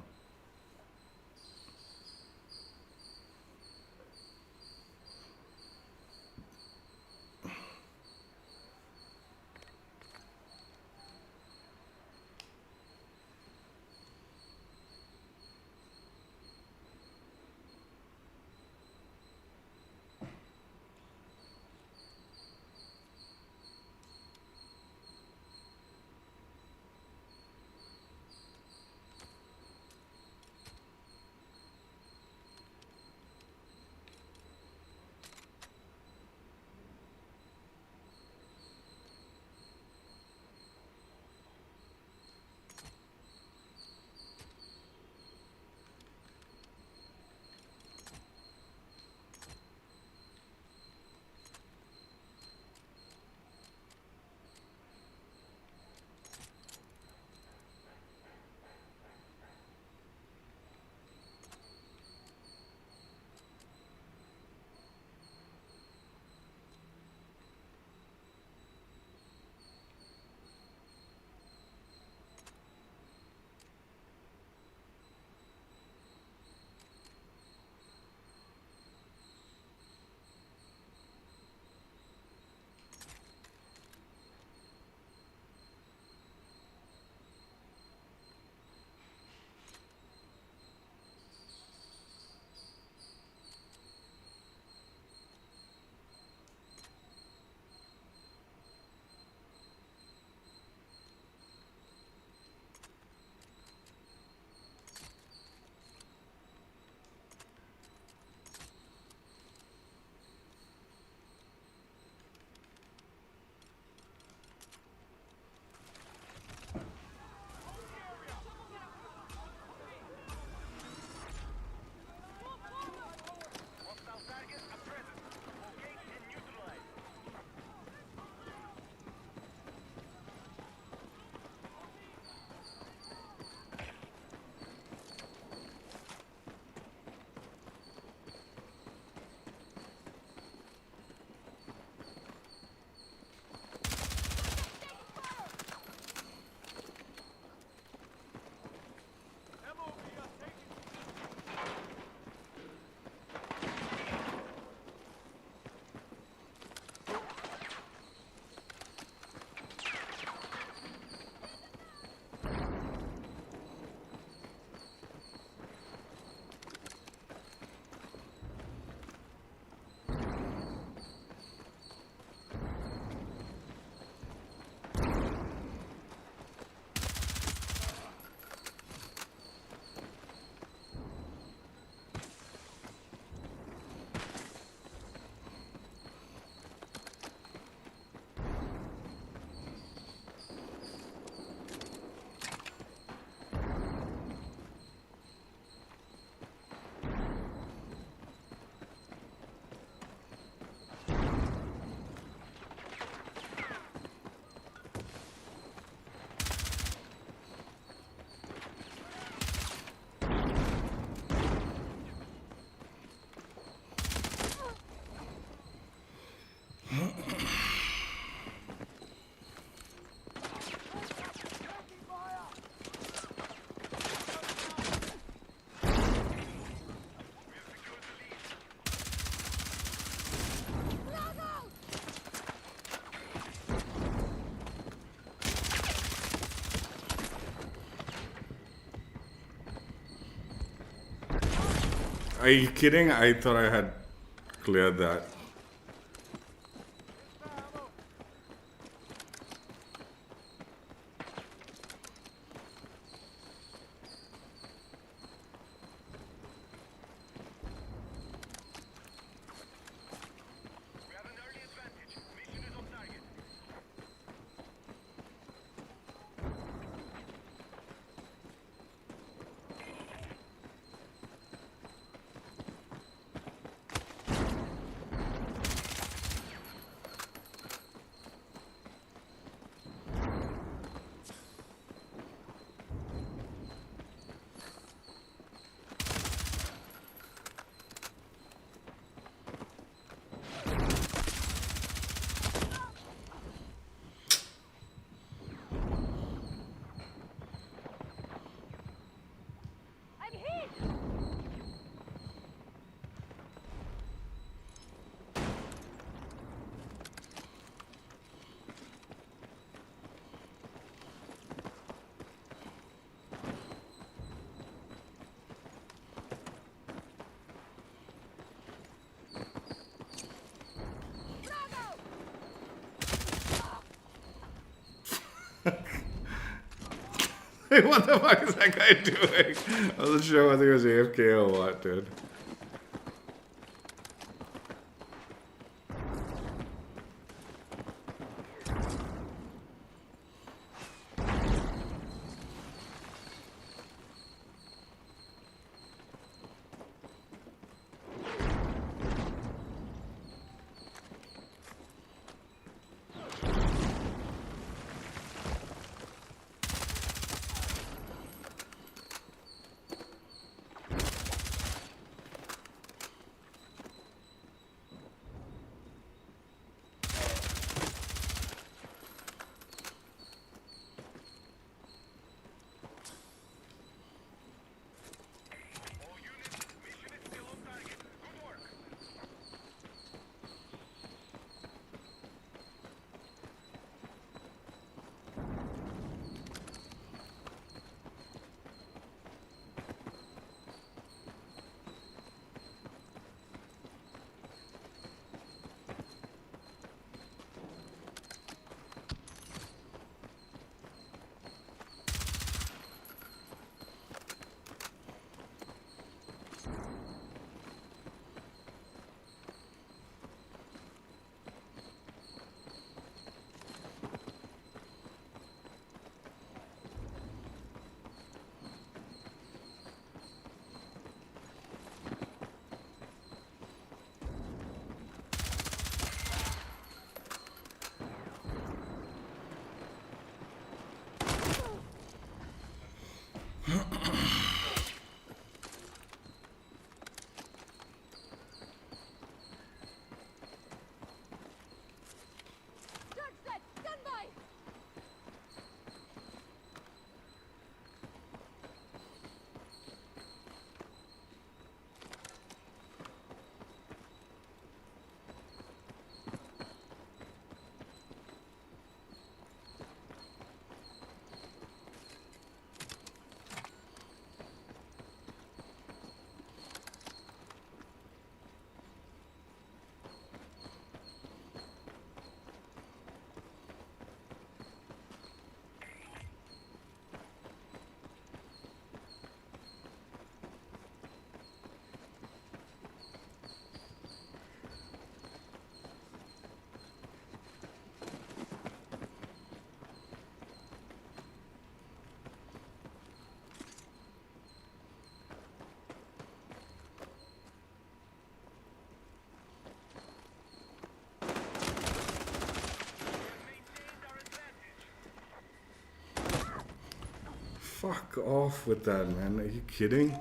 Are you kidding? I thought I had cleared that. What the fuck is that guy doing? I wasn't sure whether he was AFK or what, dude. Turret set! Stand by! Fuck off with that, man. Are you kidding?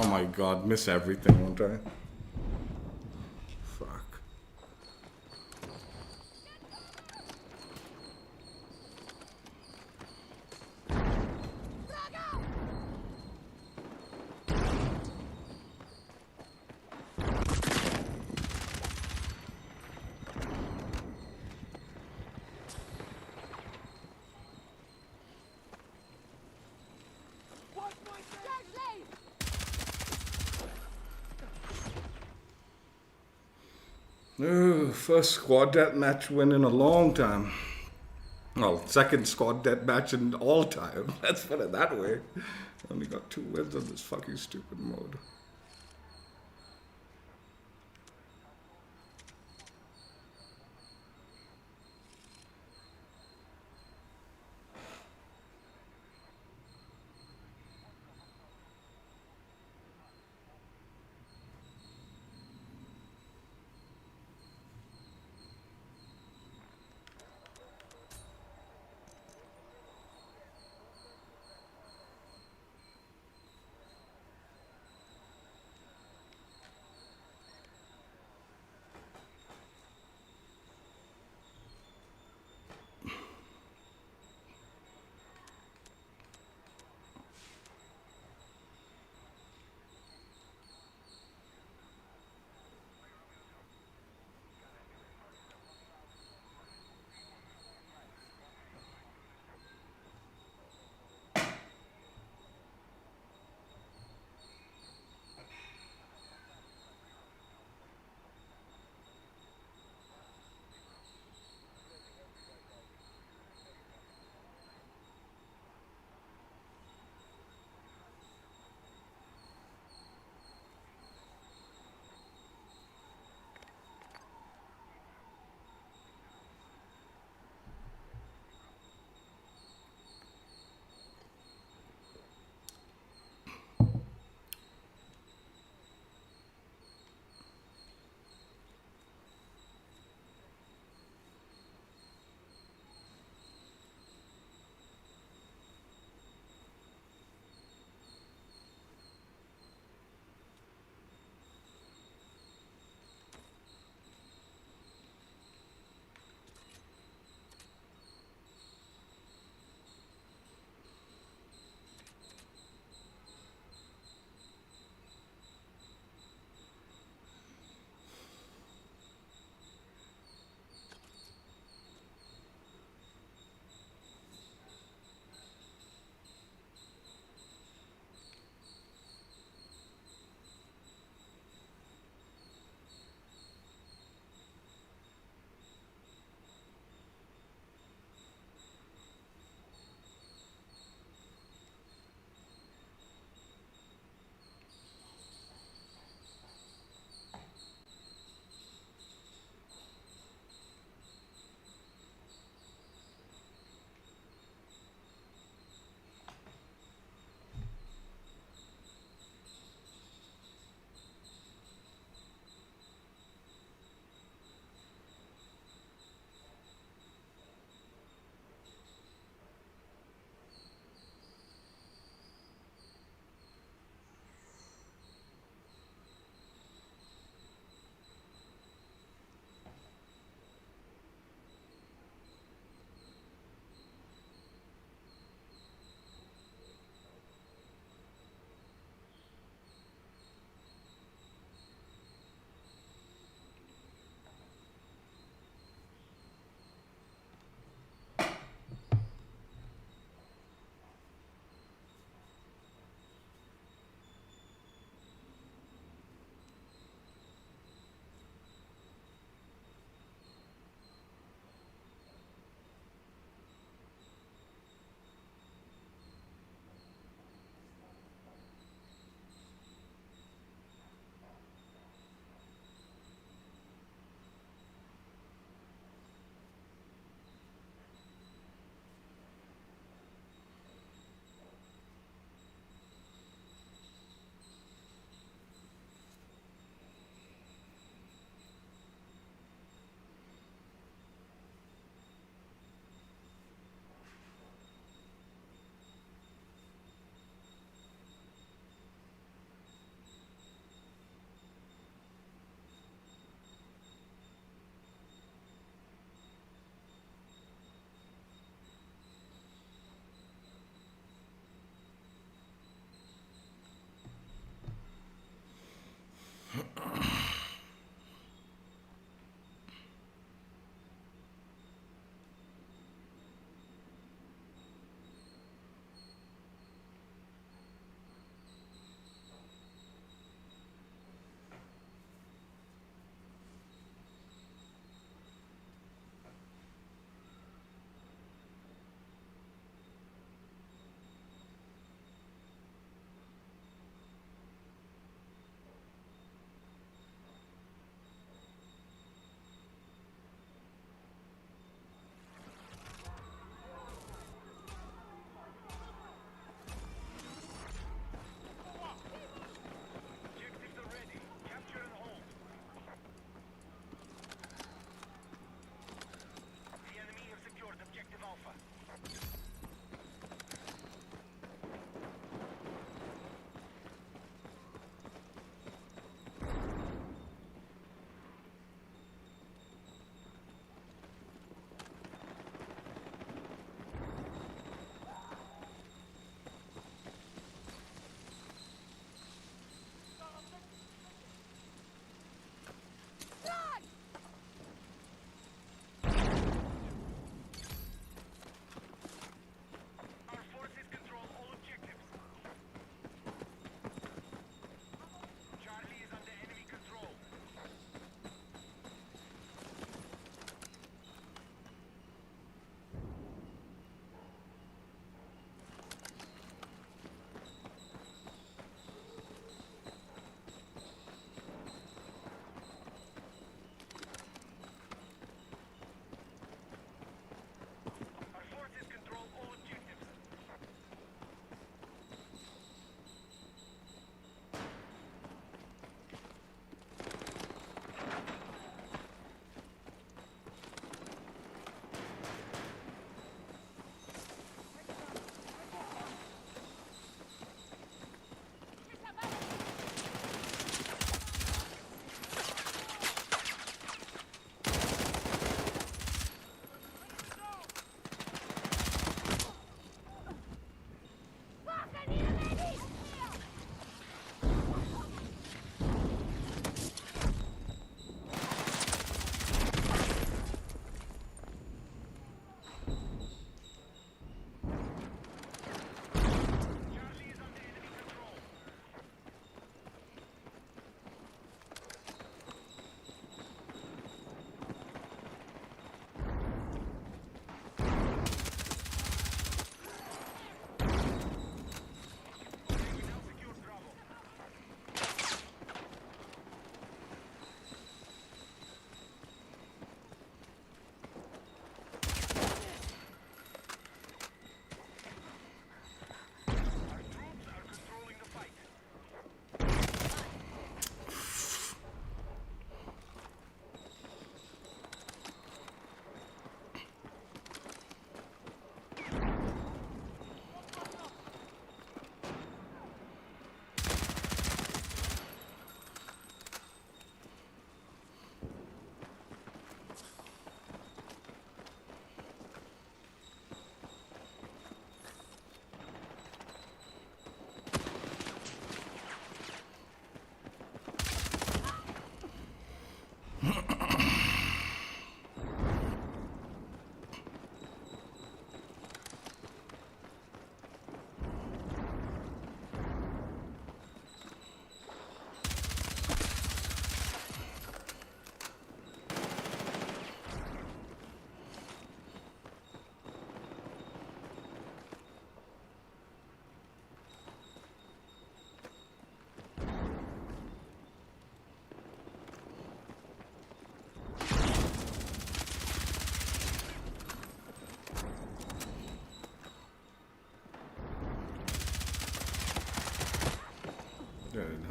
Oh my god, miss everything, won't I? Fuck. Ooh, first squad death match win in a long time. Well, second squad death match in all time. Let's put it that way. Only got 2 wins on this fucking stupid mode.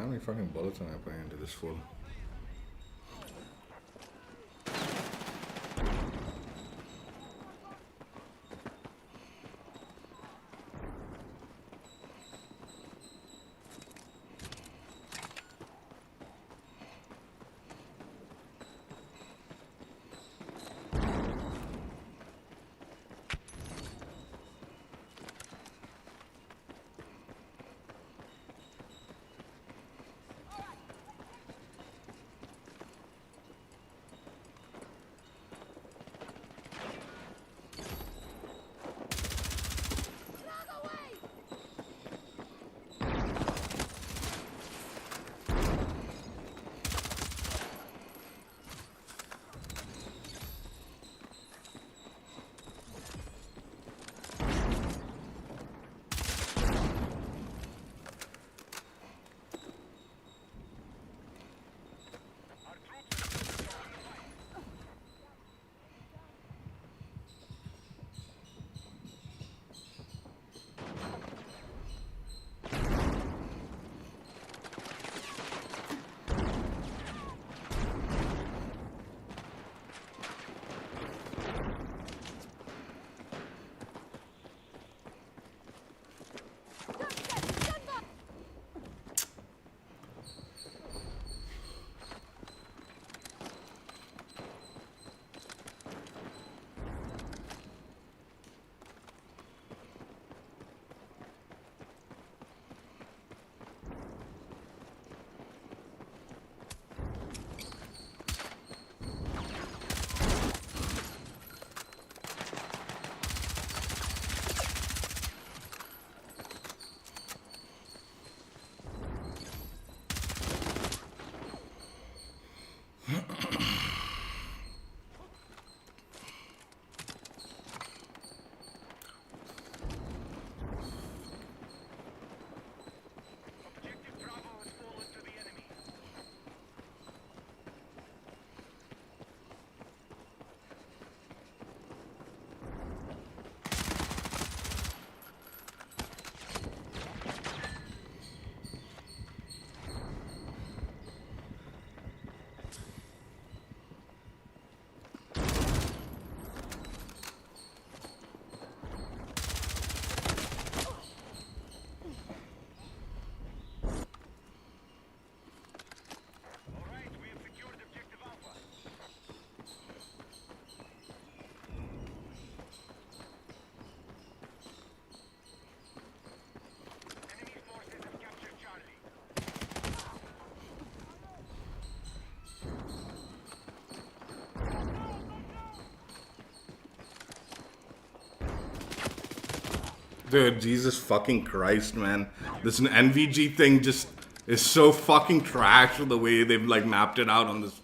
How many fucking bullets am I putting into this fool? Dude, Jesus fucking Christ, man. This NVG thing just is so fucking trash the way they've like mapped it out on this.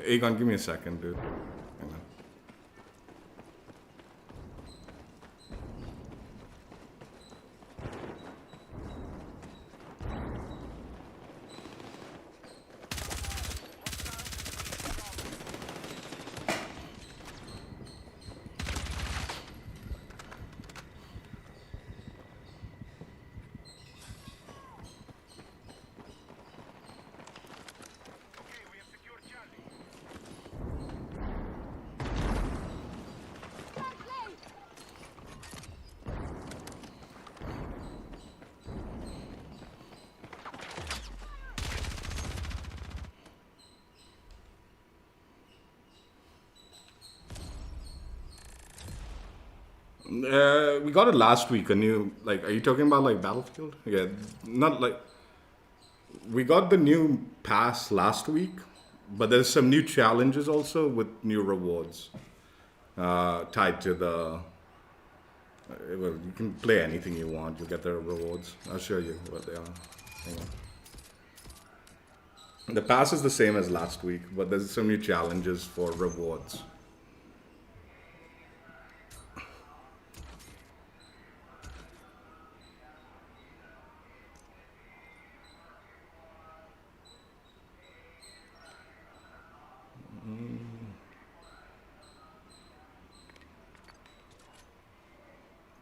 Aegon, give me a second, dude. Hang on. We got it last week. A new, like, are you talking about like Battlefield? Yeah, not like. We got the new pass last week, but there's some new challenges also with new rewards tied to the. Well, you can play anything you want. You'll get the rewards. I'll show you what they are. Hang on. The pass is the same as last week, but there's some new challenges for rewards.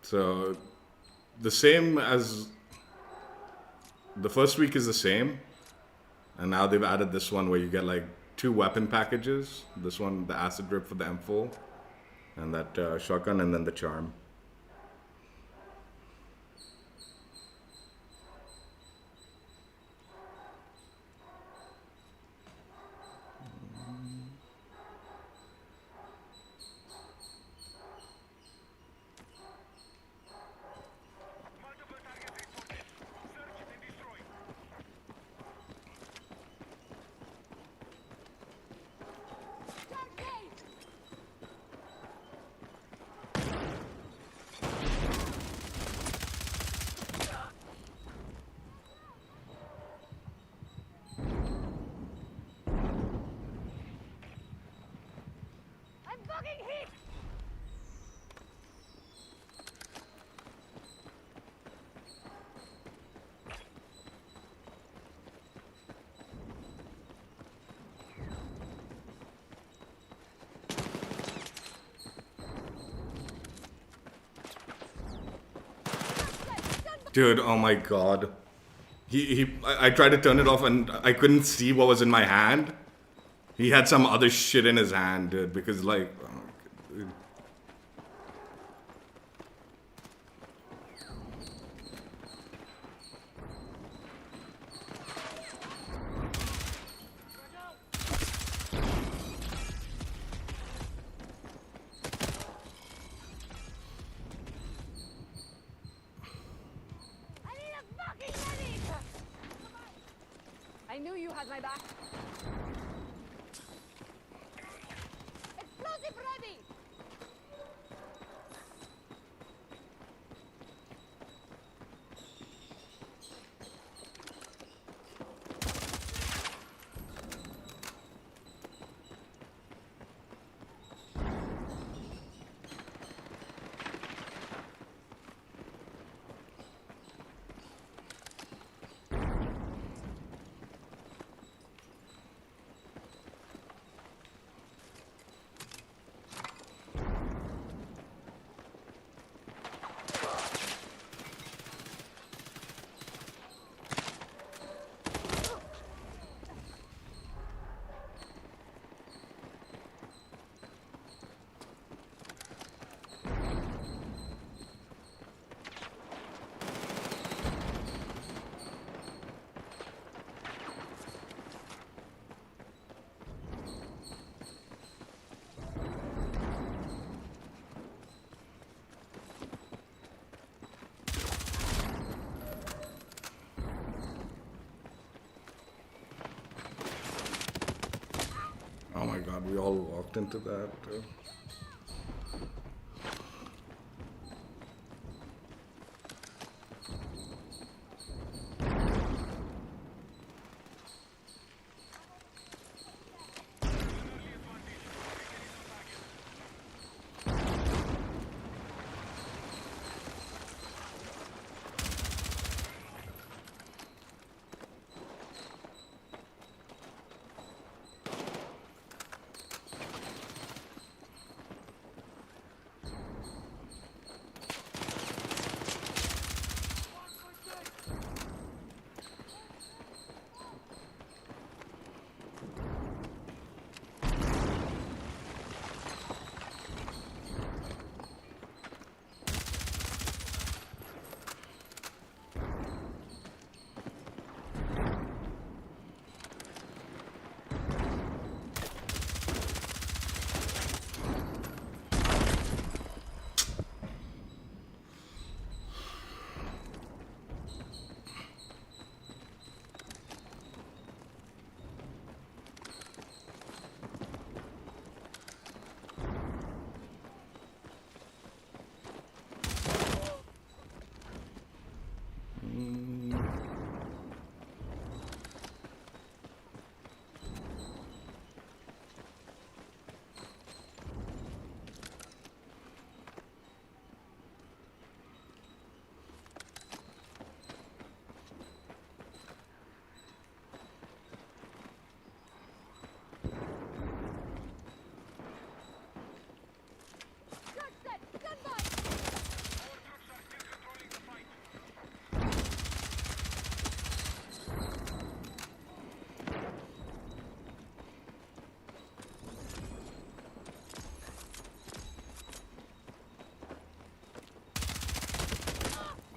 So the same as the first week is the same, and now they've added this one where you get like 2 weapon packages. This one, the acid drip for the M4, and that shotgun, and then the charm. I'm fucking hit! Dude, oh my god. I tried to turn it off and I couldn't see what was in my hand. He had some other shit in his hand, dude, because like, oh my God, dude. I need a fucking medic! I knew you had my back. Explosive ready! Oh my god, we all walked into that.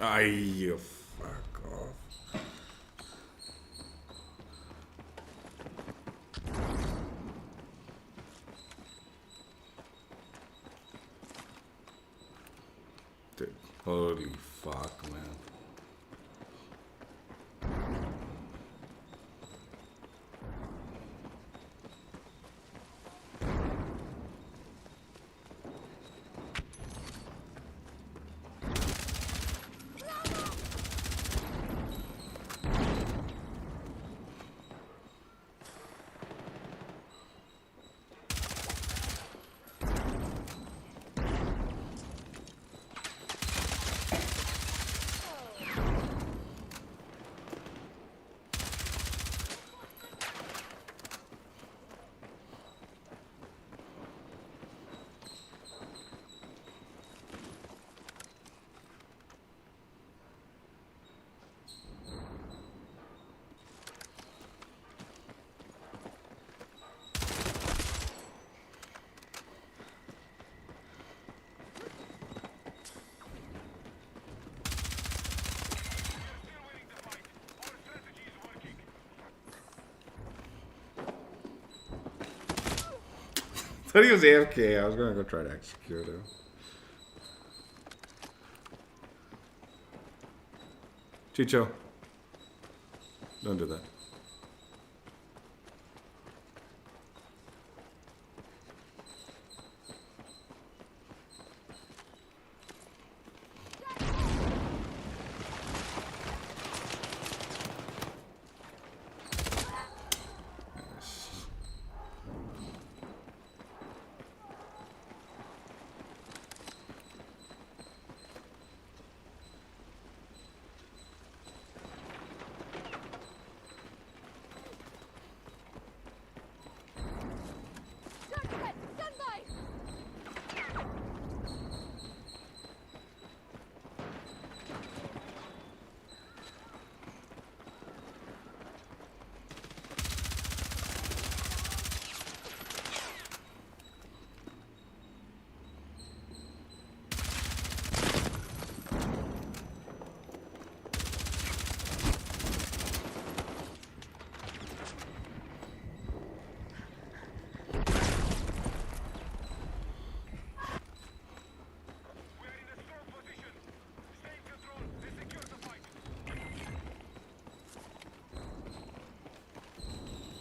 Ay, fuck off. Dude, holy fuck, man. Thought he was AFK. I was gonna go try to execute him. Chicho. Don't do that. Shortcut! Stand by!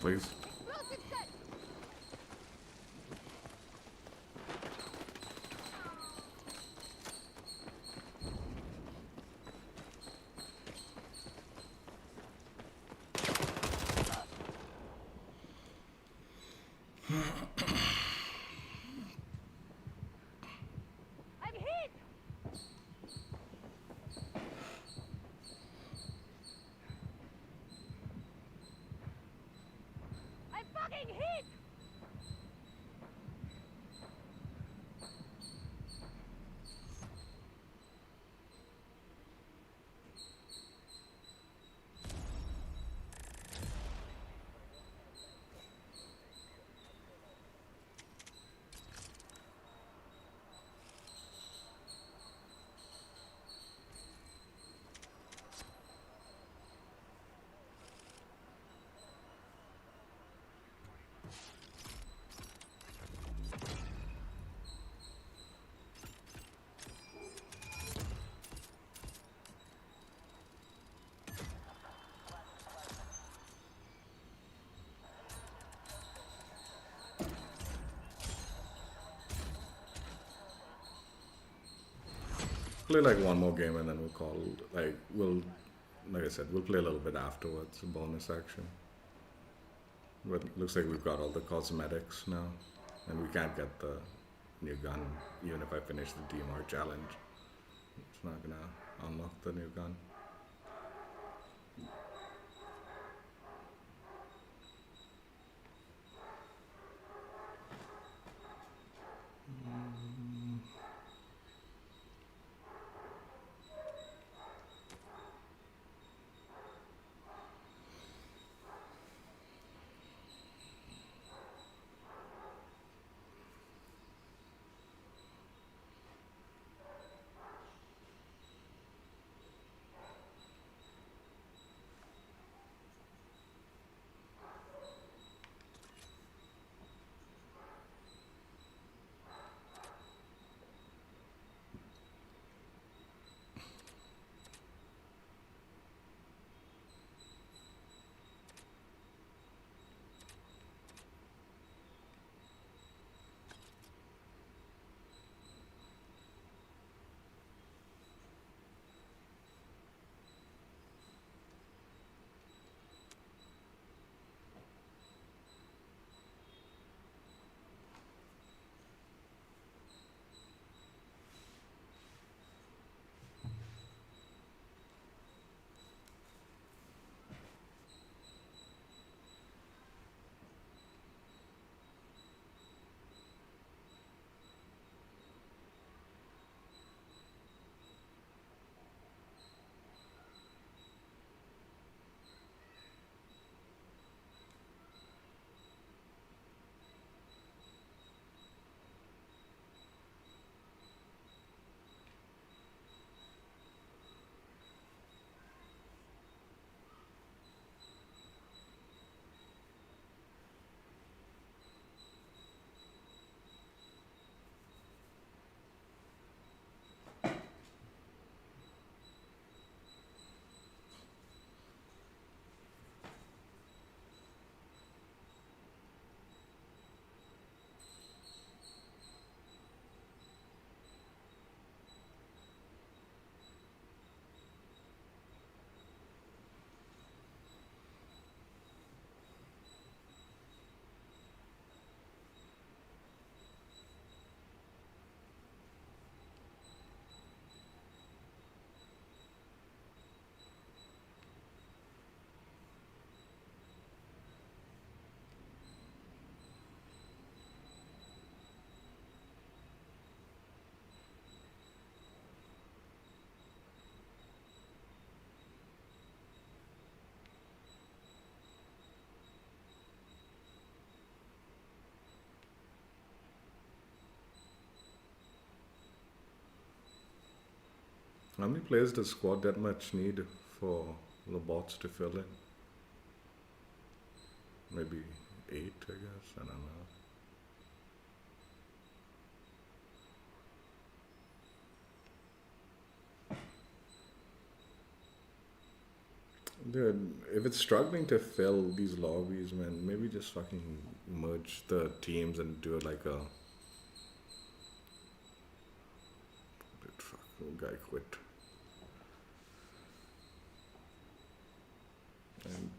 Please. Explosive set! I'm hit! I'm fucking hit! Play like one more game and then we'll call. Like I said, we'll play a little bit afterwards, a bonus action. But it looks like we've got all the cosmetics now, and we can't get the new gun even if I finish the DMR challenge. It's not gonna unlock the new gun. How many players does squad that much need for the bots to fill in? Maybe 8, I guess. I don't know. Dude, if it's struggling to fill these lobbies, man, maybe just fucking merge the teams and do it like a. Fuck, the guy quit. And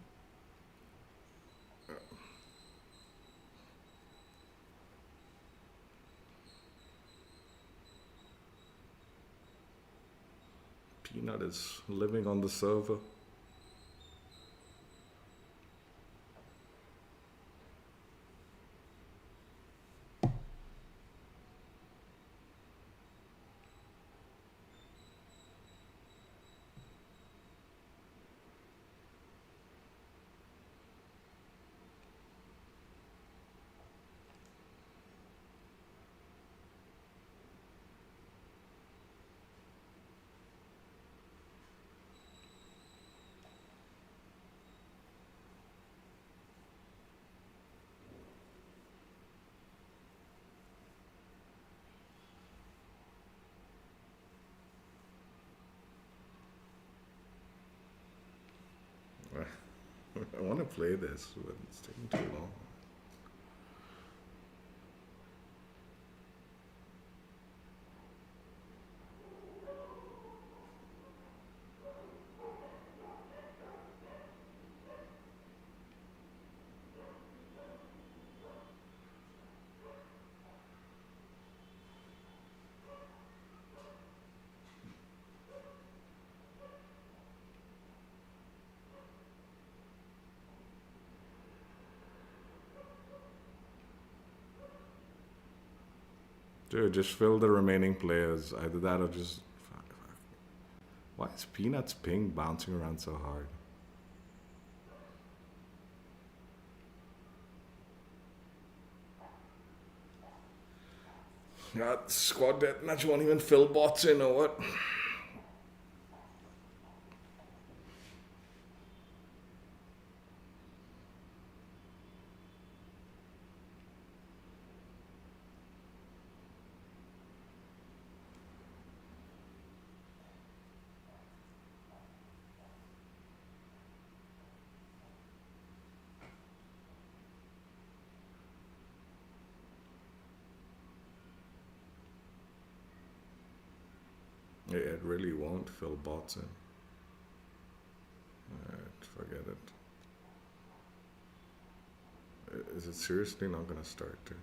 Peanut is living on the server. I want to play this, but it's taking too long. Dude, just fill the remaining players. Either that or just. Fuck. Why is Peanut's ping bouncing around so hard? God, squad deathmatch won't even fill bots in or what? Yeah, it really won't fill bots in. Alright, forget it. Is it seriously not gonna start, dude?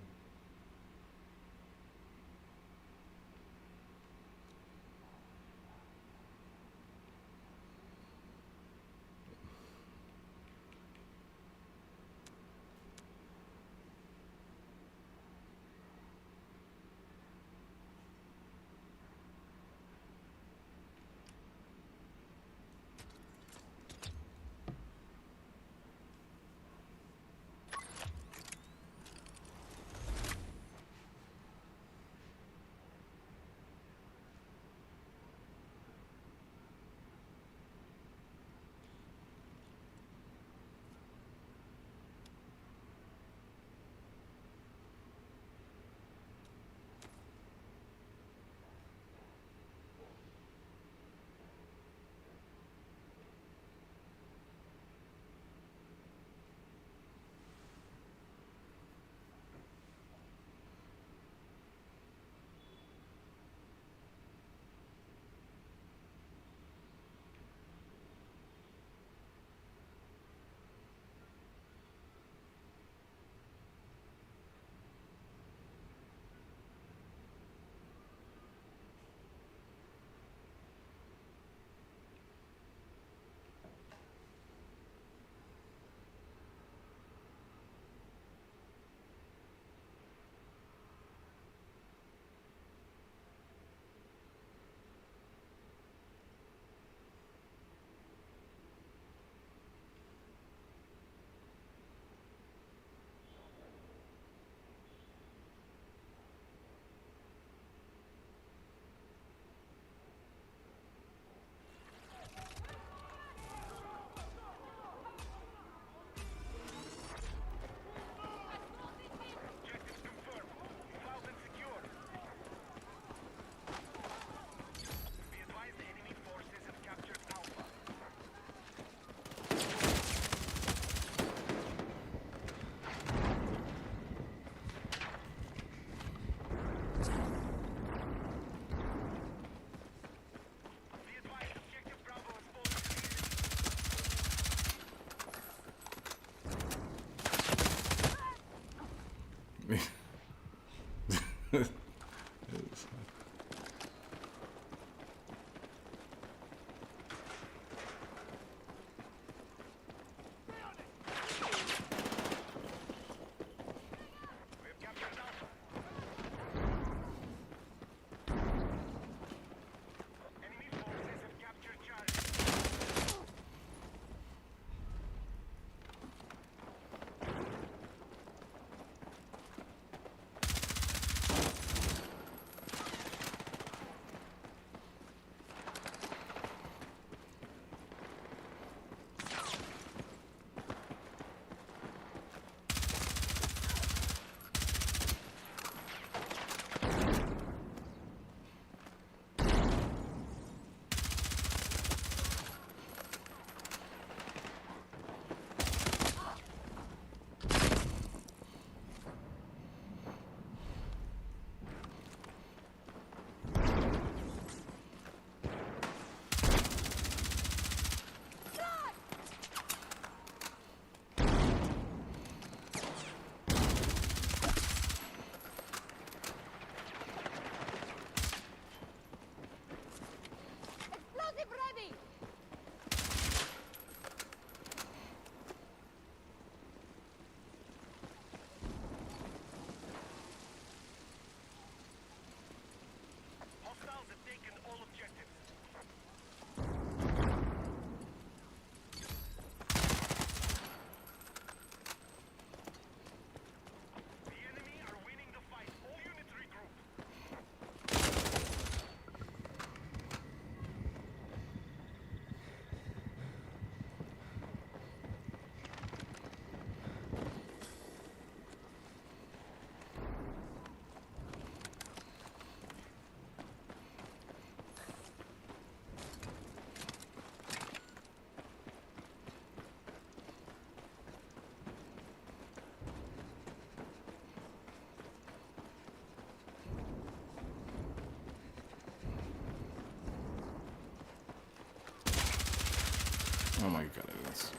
Oh my goodness.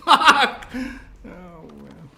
Fuck! Oh, man.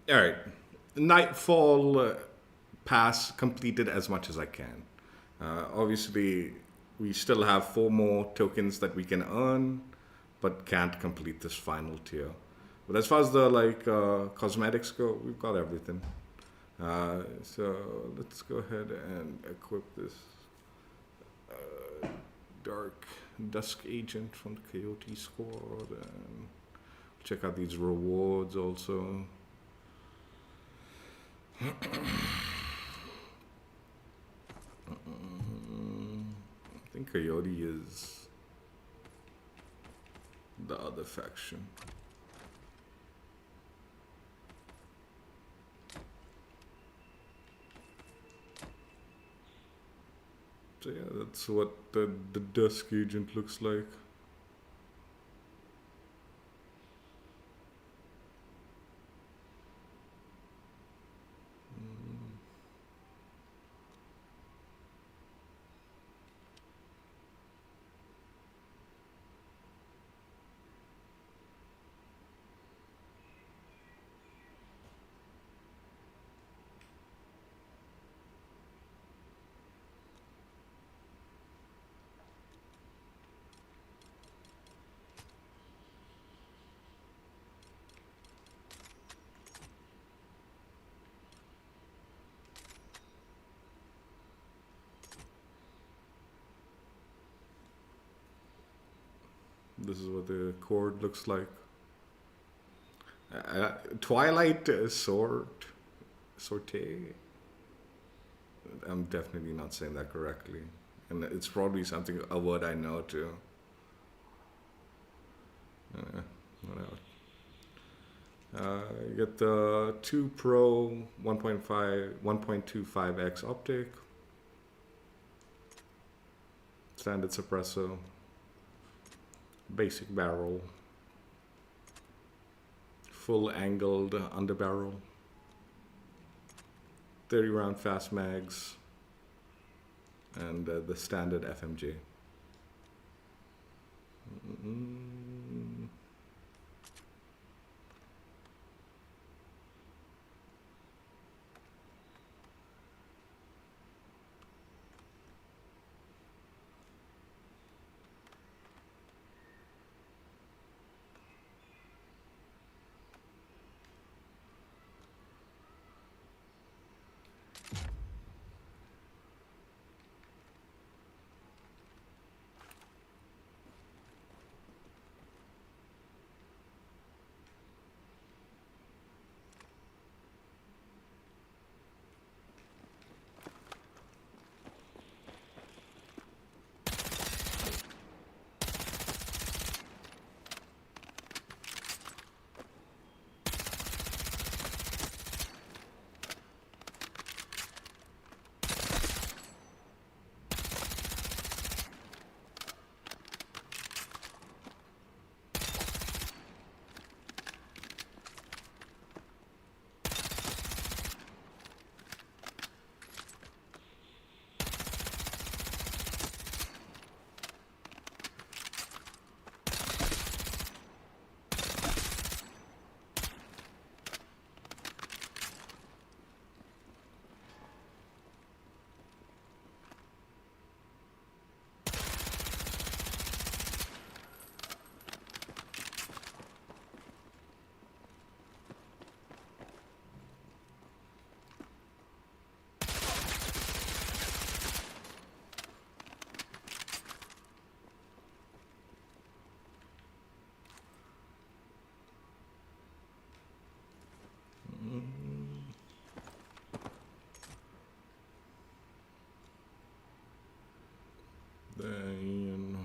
All right. Nightfall pass completed as much as I can. Obviously, we still have 4 more tokens that we can earn, but can't complete this final tier. But as far as the cosmetics go, we've got everything. So let's go ahead and equip this dark dusk agent from the Coyote squad, and check out these rewards also. I think Coyote is the other faction. So yeah, that's what the Dusk Agent looks like. This is what the cord looks like. Twilight Sorte. I'm definitely not saying that correctly, and it's probably a word I know too. Whatever. You get the 2 Pro 1.25x optic, standard suppressor, basic barrel, full angled underbarrel, 30 round fast mags, and the standard FMJ. Then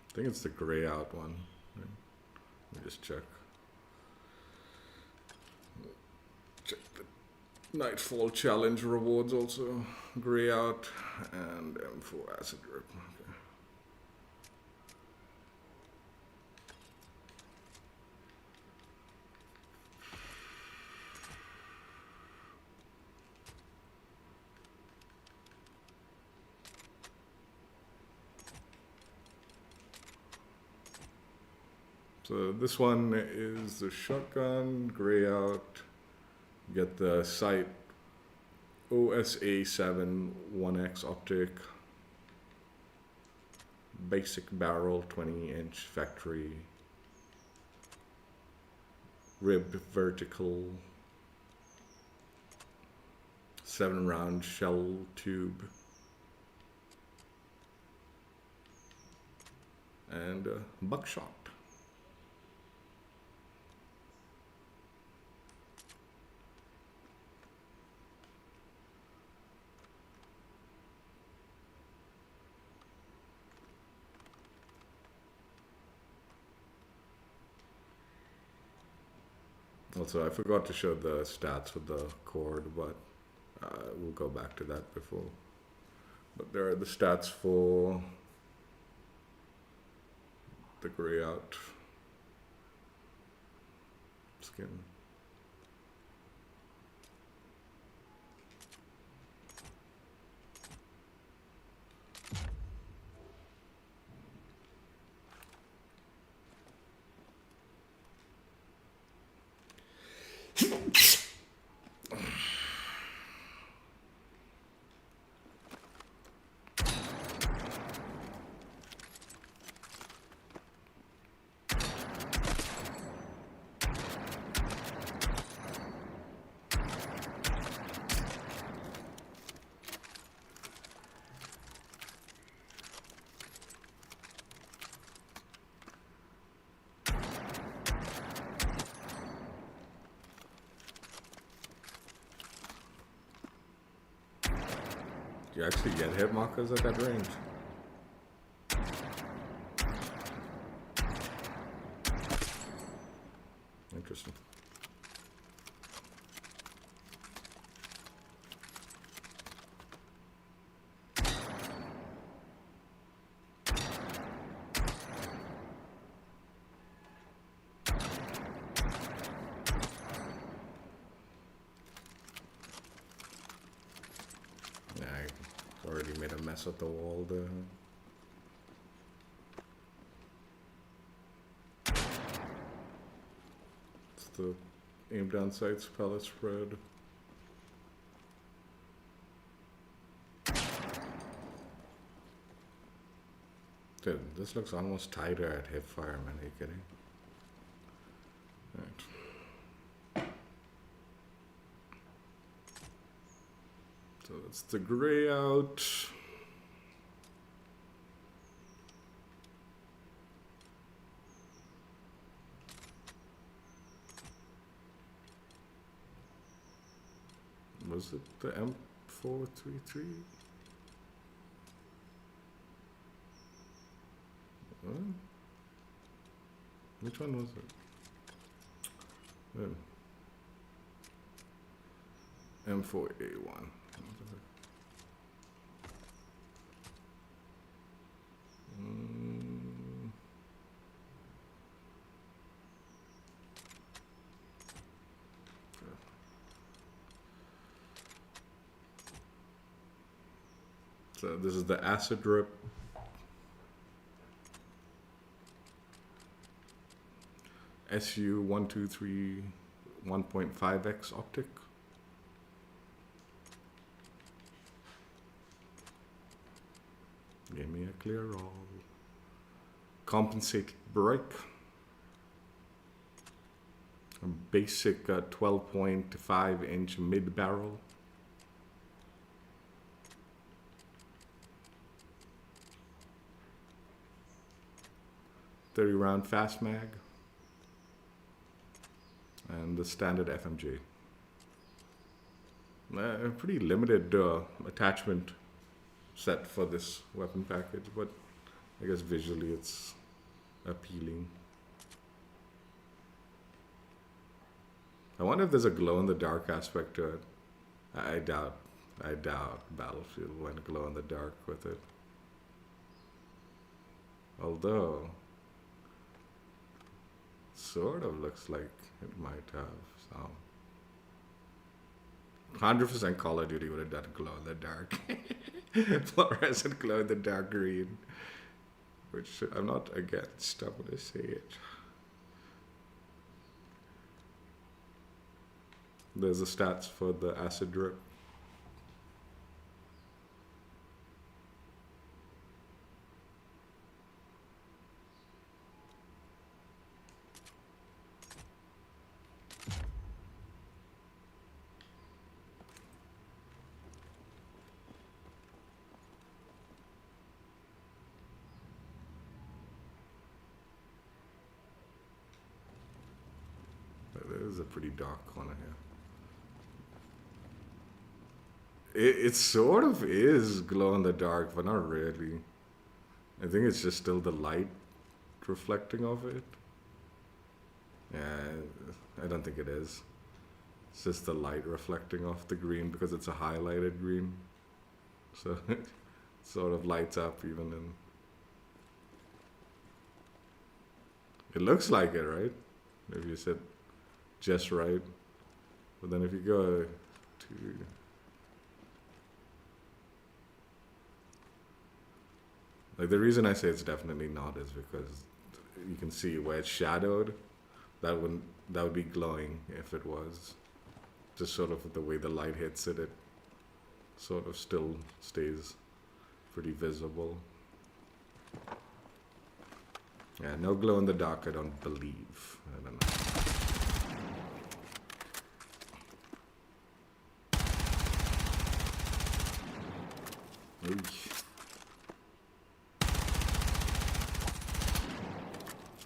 I think it's the gray out one. Right? Let me just check. Check the Nightfall challenge rewards also. Gray out and M4 acid drip. Okay. So this one is the shotgun, gray out. Get the sight OSA7 1X optic. Basic barrel, 20-inch factory. Ribbed vertical. 7-round shell tube. And buckshot. Also, I forgot to show the stats with the cord, but we'll go back to that before. But there are the stats for the gray out skin. You actually get hit markers at that range. Interesting. Already made a mess of the wall there. It's the aim down sights palette spread. Dude, this looks almost tighter at hip fire, man. Are you kidding? Right. So that's the gray out. Was it the M433? Which one was it? M4A1. So this is the acid drip. SU123 1.5x optic. Give me a clear roll. Compensated brake. A basic 12.5-inch mid barrel. .30-round fast mag. And the standard FMJ. A pretty limited attachment set for this weapon package, but I guess visually it's appealing. I wonder if there's a glow-in-the-dark aspect to it. I doubt Battlefield went glow-in-the-dark with it. Although, sort of looks like it might have some. 100% Call of Duty would have done glow-in-the-dark. Fluorescent glow-in-the-dark green. Which I'm not against, I'm going to say it. There's the stats for the acid drip. There is a pretty dark corner here. It sort of is glow in the dark, but not really. I think it's just still the light reflecting off it. Yeah, I don't think it is. It's just the light reflecting off the green because it's a highlighted green. So it sort of lights up even in... It looks like it, right? If you said just right. But then if you go to... Like the reason I say it's definitely not is because you can see where it's shadowed. That would be glowing if it was. Just sort of the way the light hits it, it sort of still stays pretty visible. Yeah, no glow in the dark, I don't believe. I don't know. Eesh.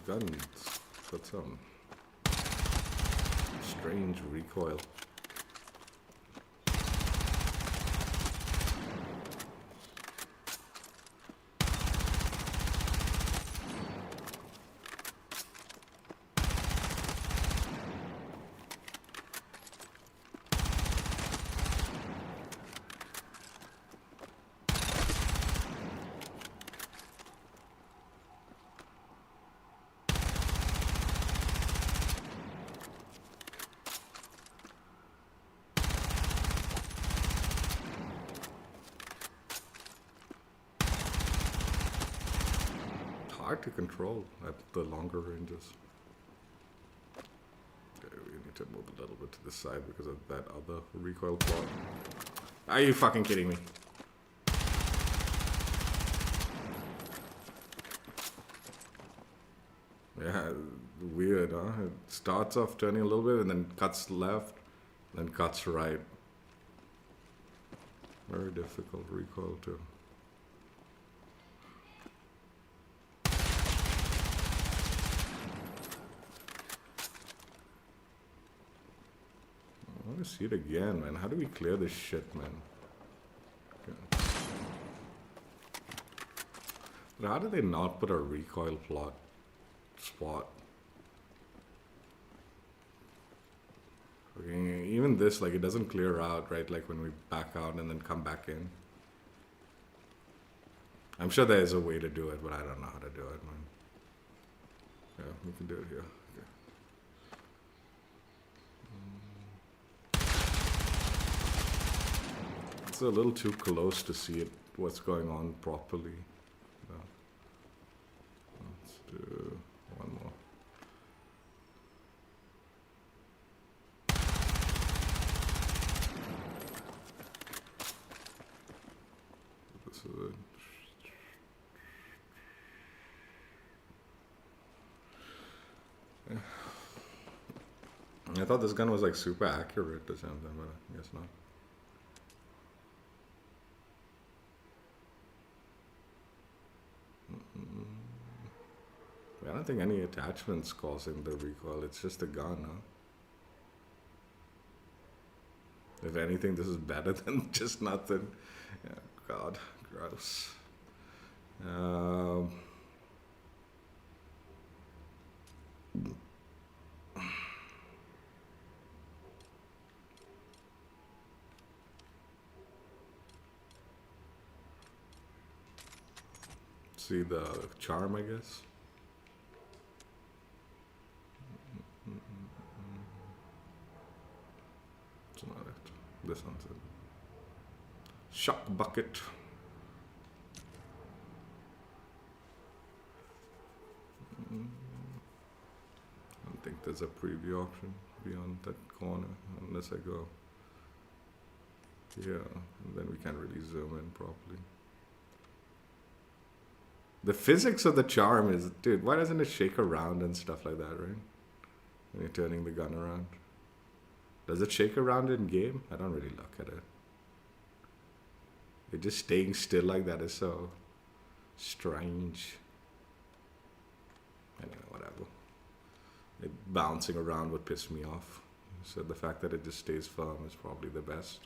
Guns got some strange recoil. Hard to control at the longer ranges. Okay, we need to move a little bit to the side because of that other recoil plot. Are you fucking kidding me? Yeah, weird, huh? It starts off turning a little bit and then cuts left, then cuts right. Very difficult recoil too. I want to see it again, man. How do we clear this shit, man? Okay. But how did they not put a recoil plot spot? Okay, even this, like, it doesn't clear out, right? Like when we back out and then come back in. I'm sure there's a way to do it, but I don't know how to do it, man. Yeah, we can do it here. Okay. It's a little too close to see it, what's going on properly. No. Let's do one more. This is it. I thought this gun was like super accurate or something, but I guess not. I don't think any attachment's causing the recoil, it's just a gun, huh? If anything, this is better than just nothing. Yeah, God, gross. See the charm, I guess. It's not it. This one's it. Shock bucket. I don't think there's a preview option. beyond that corner unless I go here, and then we can't really zoom in properly. The physics of the charm is, dude, why doesn't it shake around and stuff like that, right? When you're turning the gun around. Does it shake around in game? I don't really look at it. It just staying still like that is so strange. Anyway, whatever. It bouncing around would piss me off. So the fact that it just stays firm is probably the best.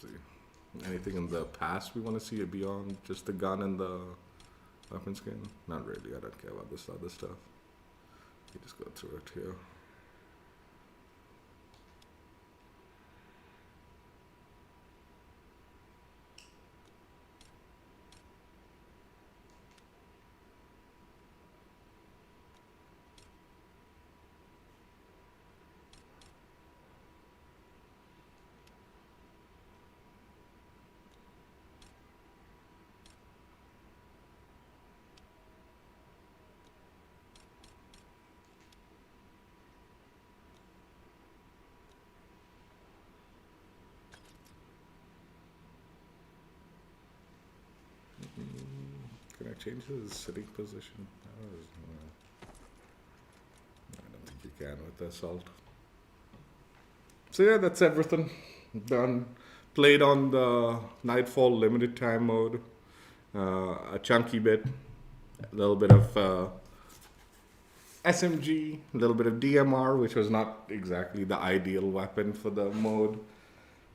See. Anything in the past we want to see it beyond just the gun and the weapon skin? Not really. I don't care about this other stuff. You just go through it here. Can I change the sitting position? I don't think you can with the assault. So yeah, that's everything. Done. Played on the Nightfall limited time mode. A chunky bit. A little bit of SMG. A little bit of DMR, which was not exactly the ideal weapon for the mode.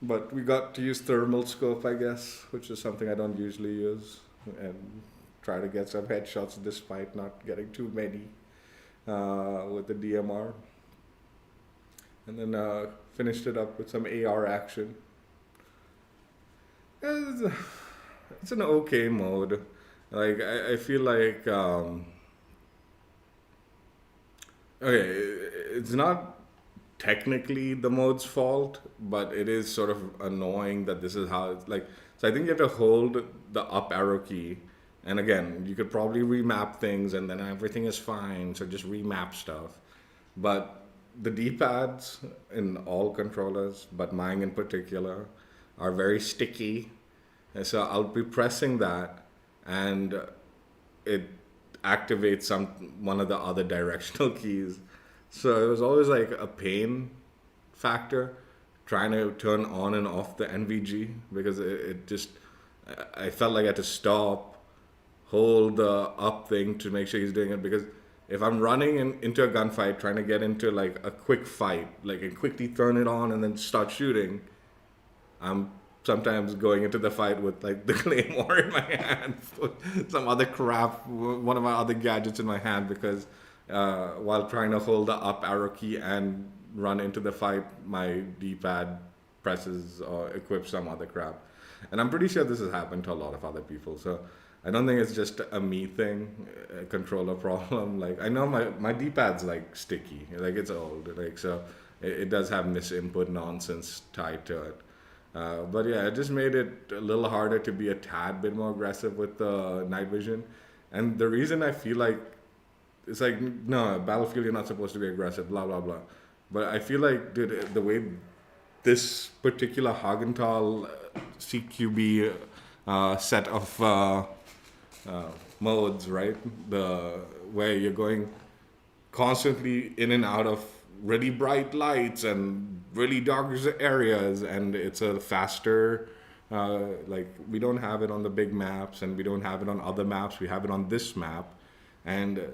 But we got to use thermal scope, I guess, which is something I don't usually use. And try to get some headshots despite not getting too many with the DMR. And then finished it up with some AR action. It's an okay mode. Like, I feel like, okay, it's not technically the mode's fault, but it is sort of annoying that this is how it's like. So I think you have to hold the up arrow key. And again, you could probably remap things and then everything is fine. So just remap stuff. But the D-pads in all controllers, but mine in particular, are very sticky. And so I'll be pressing that and it activates one of the other directional keys. So it was always like a pain factor trying to turn on and off the NVG because it just, I felt like I had to stop, hold the up thing to make sure he's doing it, because if I'm running into a gunfight trying to get into like a quick fight, like and quickly turn it on and then start shooting, I'm sometimes going into the fight with like the claymore in my hand, some other crap, one of my other gadgets in my hand, because while trying to hold the up arrow key and run into the fight, my D-pad presses or equips some other crap. And I'm pretty sure this has happened to a lot of other people. So I don't think it's just a me thing, a controller problem. Like, I know my D-pad's like sticky, like it's old, like, so it does have misinput nonsense tied to it. But yeah, it just made it a little harder to be a tad bit more aggressive with the night vision. And the reason I feel like it's like, no, Battlefield, you're not supposed to be aggressive, blah, blah, blah. But I feel like, dude, the way this particular Hagenthal CQB set of modes, right? Where you're going constantly in and out of really bright lights and really dark areas, and it's a faster, like, we don't have it on the big maps and we don't have it on other maps. We have it on this map, and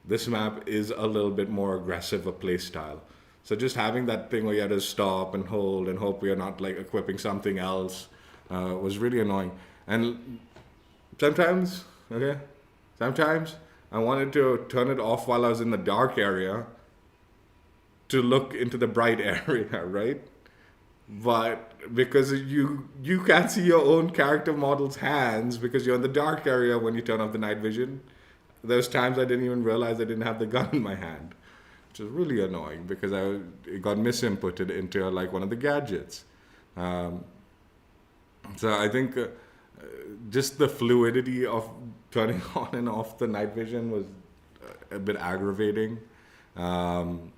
this map is a little bit more aggressive a play style. So just having that thing where you have to stop and hold and hope we are not like equipping something else was really annoying. And sometimes I wanted to turn it off while I was in the dark area to look into the bright area, right? But because you can't see your own character model's hands because you're in the dark area when you turn off the night vision, there's times I didn't even realize I didn't have the gun in my hand, which is really annoying because it got misinputted into like one of the gadgets. So I think just the fluidity of turning on and off the night vision was a bit aggravating. Um,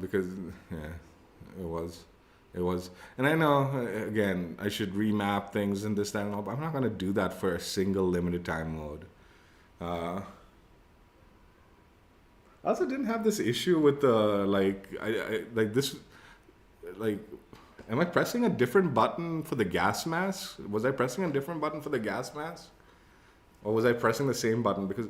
because yeah, it was, it was, and I know again I should remap things and this that and all, but I'm not gonna do that for a single limited time mode. Uh, I also didn't have this issue with the like I like this like am I pressing a different button for the gas mask? Was I pressing a different button for the gas mask? Or was I pressing the same button? Because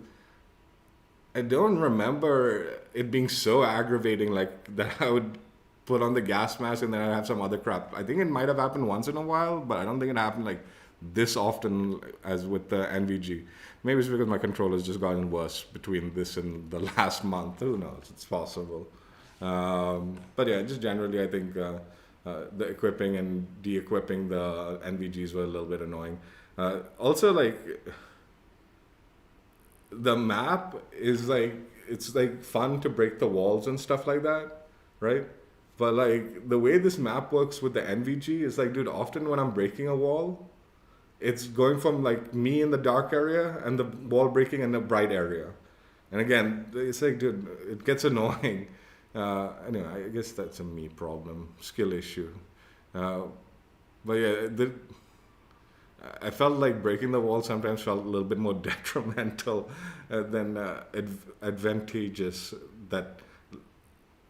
I don't remember it being so aggravating like that I would put on the gas mask and then I'd have some other crap. I think it might have happened once in a while, but I don't think it happened like this often as with the NVG. Maybe it's because my controller's just gotten worse between this and the last month. Who knows? It's possible. But yeah, just generally, I think the equipping and de-equipping the NVGs were a little bit annoying. Also, like the map is like it's like fun to break the walls and stuff like that, right? But like the way this map works with the NVG is like, dude, often when I'm breaking a wall, it's going from like me in the dark area and the wall breaking in the bright area. And again, it's like, dude, it gets annoying. Anyway, I guess that's a me problem, skill issue. Uh, but yeah, I felt like breaking the wall sometimes felt a little bit more detrimental than advantageous. That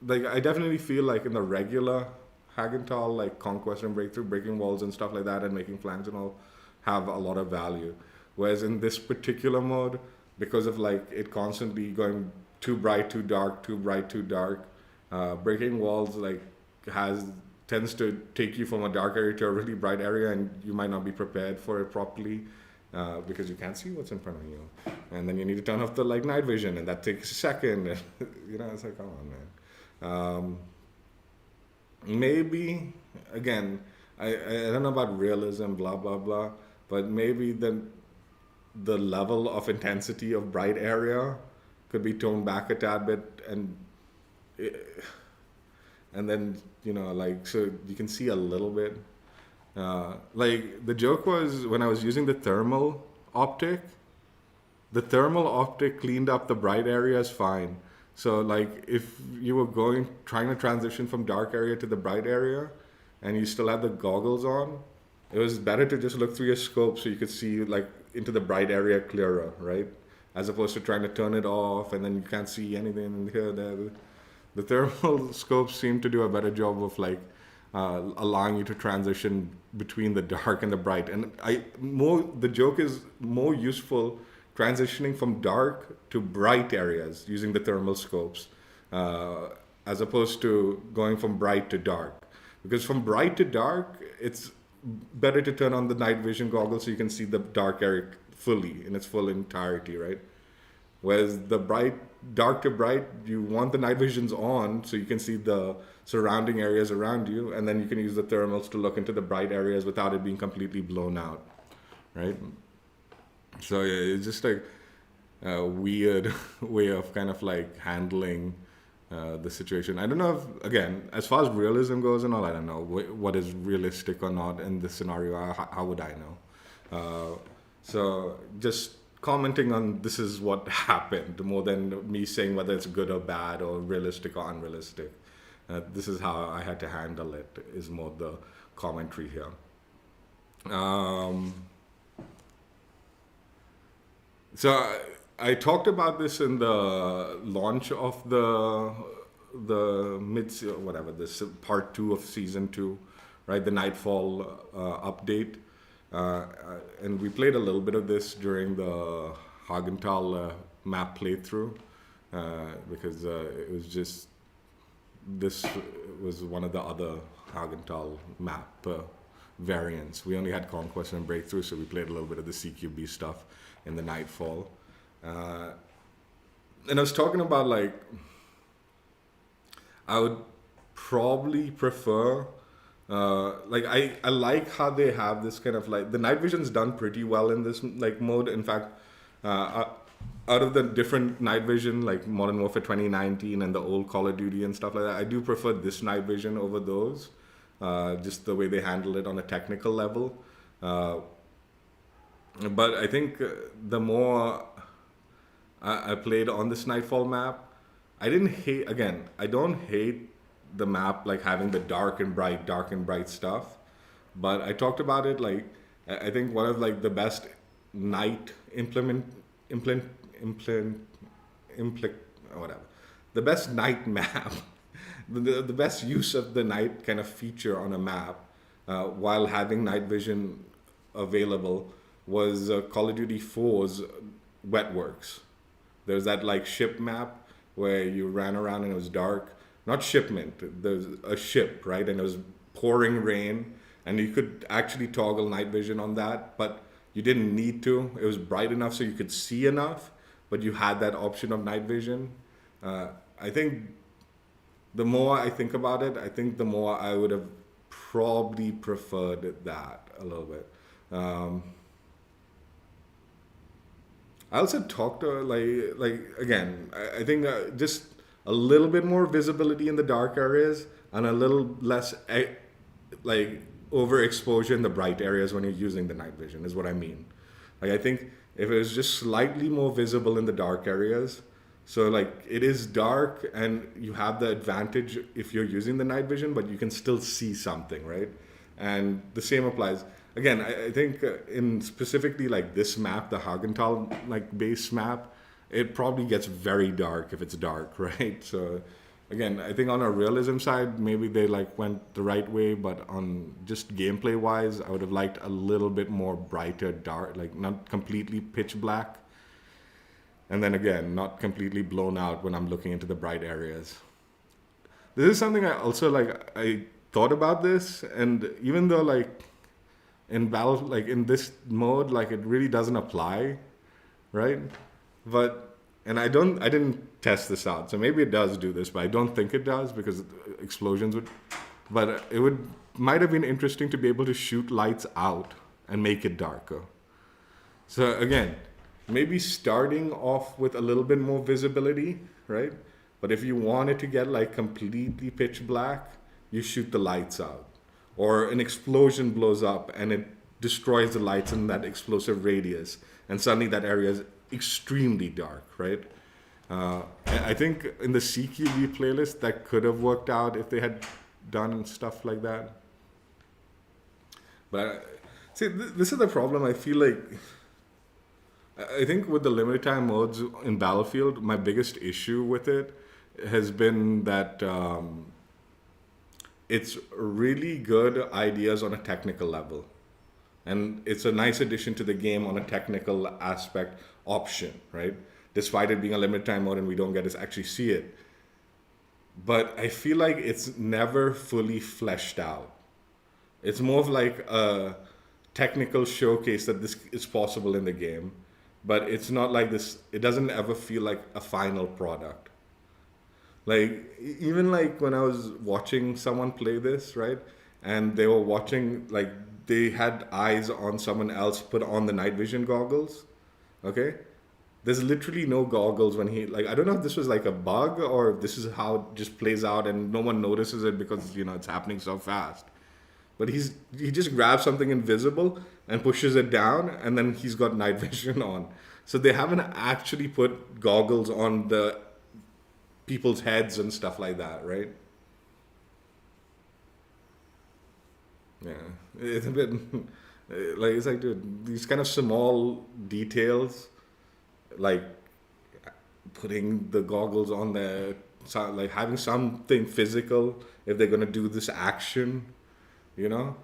like I definitely feel like in the regular Hagental, like conquest and breakthrough, breaking walls and stuff like that, and making flanks and all, have a lot of value. Whereas in this particular mode, because of like it constantly going too bright, too dark, too bright, too dark, breaking walls like tends to take you from a dark area to a really bright area, and you might not be prepared for it properly because you can't see what's in front of you, and then you need to turn off the like night vision, and that takes a second. You know, it's like, come on, man. Maybe again, I don't know about realism, blah blah blah, but maybe the level of intensity of bright area could be toned back a tad bit, and then like so you can see a little bit. Like the joke was when I was using the thermal optic cleaned up the bright areas fine. So like if you were trying to transition from dark area to the bright area and you still had the goggles on, it was better to just look through your scope so you could see like into the bright area clearer, right? As opposed to trying to turn it off and then you can't see anything here, there. The thermal scopes seem to do a better job of like allowing you to transition between the dark and the bright. And the joke is more useful transitioning from dark to bright areas using the thermal scopes, as opposed to going from bright to dark. Because from bright to dark, it's better to turn on the night vision goggles so you can see the dark area fully in its full entirety, right? Whereas the dark to bright, you want the night visions on so you can see the surrounding areas around you, and then you can use the thermals to look into the bright areas without it being completely blown out, right? So yeah, it's just like a weird way of kind of like handling the situation. I don't know if, again, as far as realism goes and all, I don't know what is realistic or not in this scenario. How would I know? So just commenting on this is what happened more than me saying whether it's good or bad or realistic or unrealistic. This is how I had to handle it is more the commentary here. So I talked about this in the launch of the this part 2 of season 2, right? The Nightfall update. And we played a little bit of this during the Hagental map playthrough because it was just this was one of the other Hagental map variants. We only had Conquest and Breakthrough, so we played a little bit of the CQB stuff in the Nightfall. And I was talking about like I would probably prefer I like how they have this kind of like the night vision's done pretty well in this like mode. In fact, out of the different night vision like Modern Warfare 2019 and the old Call of Duty and stuff like that, I do prefer this night vision over those. Just the way they handle it on a technical level. But I think the more I played on this Nightfall map, I didn't hate, again, I don't hate the map like having the dark and bright stuff. But I talked about it like I think one of like the best night implement implement implement whatever the best night map, the best use of the night kind of feature on a map while having night vision available was Call of Duty 4's Wetworks. There's that like ship map where you ran around and it was dark. Not shipment. There's a ship, right? And it was pouring rain, and you could actually toggle night vision on that, but you didn't need to. It was bright enough so you could see enough, but you had that option of night vision. I think the more I think about it, I think the more I would have probably preferred that a little bit. Um, I also talked to like again. I think just a little bit more visibility in the dark areas and a little less like overexposure in the bright areas when you're using the night vision is what I mean. Like I think if it was just slightly more visible in the dark areas, so like it is dark and you have the advantage if you're using the night vision, but you can still see something, right? And the same applies. Again, I think in specifically like this map, the Hagenthal like base map, it probably gets very dark if it's dark, right? So again, I think on a realism side, maybe they like went the right way, but on just gameplay wise, I would have liked a little bit more brighter dark, like not completely pitch black. And then again, not completely blown out when I'm looking into the bright areas. This is something I also like, I thought about this, and even though like in battle, like in this mode, like it really doesn't apply, right? But and I didn't test this out, so maybe it does do this, but I don't think it does because explosions would. But it would might have been interesting to be able to shoot lights out and make it darker. So again, maybe starting off with a little bit more visibility, right? But if you wanted to get like completely pitch black, you shoot the lights out, or an explosion blows up and it destroys the lights in that explosive radius, and suddenly that area is extremely dark, right? I think in the CQB playlist that could have worked out if they had done stuff like that. But see, this is the problem. I feel like I think with the limited time modes in Battlefield, my biggest issue with it has been that it's really good ideas on a technical level. And it's a nice addition to the game on a technical aspect option, right? Despite it being a limited time mode and we don't get to actually see it. But I feel like it's never fully fleshed out. It's more of like a technical showcase that this is possible in the game. But it's not like this, it doesn't ever feel like a final product. Like, even like when I was watching someone play this, right? And they were watching, like, they had eyes on someone else put on the night vision goggles, okay? There's literally no goggles when he, like, I don't know if this was like a bug or if this is how it just plays out and no one notices it because, you know, it's happening so fast. But he just grabs something invisible and pushes it down, and then he's got night vision on. So they haven't actually put goggles on the people's heads and stuff like that, right? Yeah, it's a bit like it's like, dude, these kind of small details, like putting the goggles on the, like having something physical if they're gonna do this action, you know.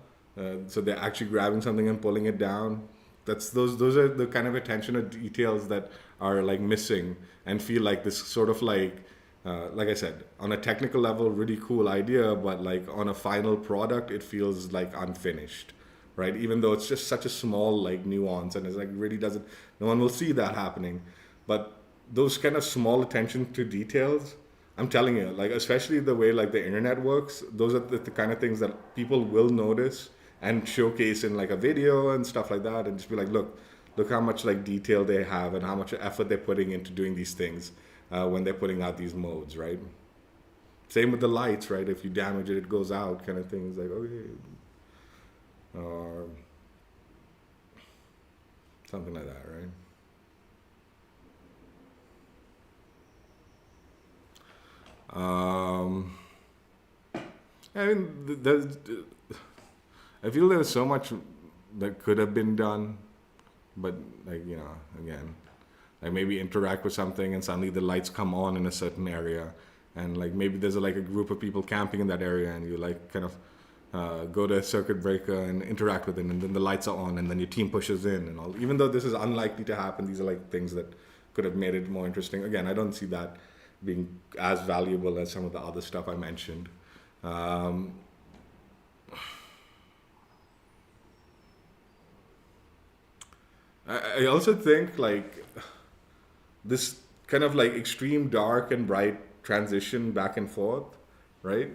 So they're actually grabbing something and pulling it down. Those are the kind of attention to details that are like missing and feel like this sort of like I said, on a technical level, really cool idea, but like on a final product, it feels like unfinished, right? Even though it's just such a small like nuance, and it's like really doesn't, no one will see that happening. But those kind of small attention to details, I'm telling you, like especially the way like the internet works, those are the kind of things that people will notice and showcase in like a video and stuff like that, and just be like, look how much like detail they have and how much effort they're putting into doing these things. When they're putting out these modes, right? Same with the lights, right? If you damage it, it goes out, kind of things like, okay. something like that, right? Um, I mean, I feel there's so much that could have been done, but like again, like maybe interact with something and suddenly the lights come on in a certain area, and like maybe there's like a group of people camping in that area, and you like kind of go to a circuit breaker and interact with it, and then the lights are on, and then your team pushes in and all. Even though this is unlikely to happen, these are like things that could have made it more interesting. Again, I don't see that being as valuable as some of the other stuff I mentioned. Um, I also think like this kind of like extreme dark and bright transition back and forth, right?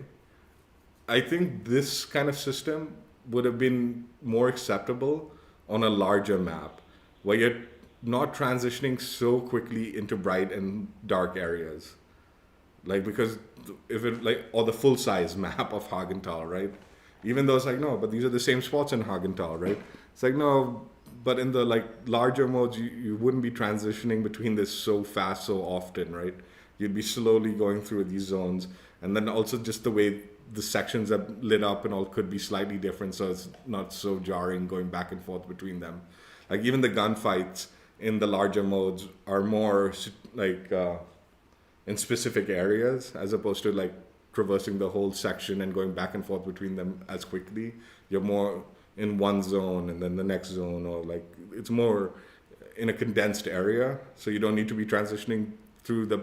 I think this kind of system would have been more acceptable on a larger map where you're not transitioning so quickly into bright and dark areas. Like because if it like or the full size map of Hagenthal, right? Even though it's like no, but these are the same spots in Hagenthal, right? It's like no, but in the like larger modes, you wouldn't be transitioning between this so fast so often, right? You'd be slowly going through these zones, and then also just the way the sections are lit up and all could be slightly different, so it's not so jarring going back and forth between them. Like even the gunfights in the larger modes are more like in specific areas as opposed to like traversing the whole section and going back and forth between them as quickly. You're more in one zone and then the next zone, or like it's more in a condensed area, so you don't need to be transitioning through the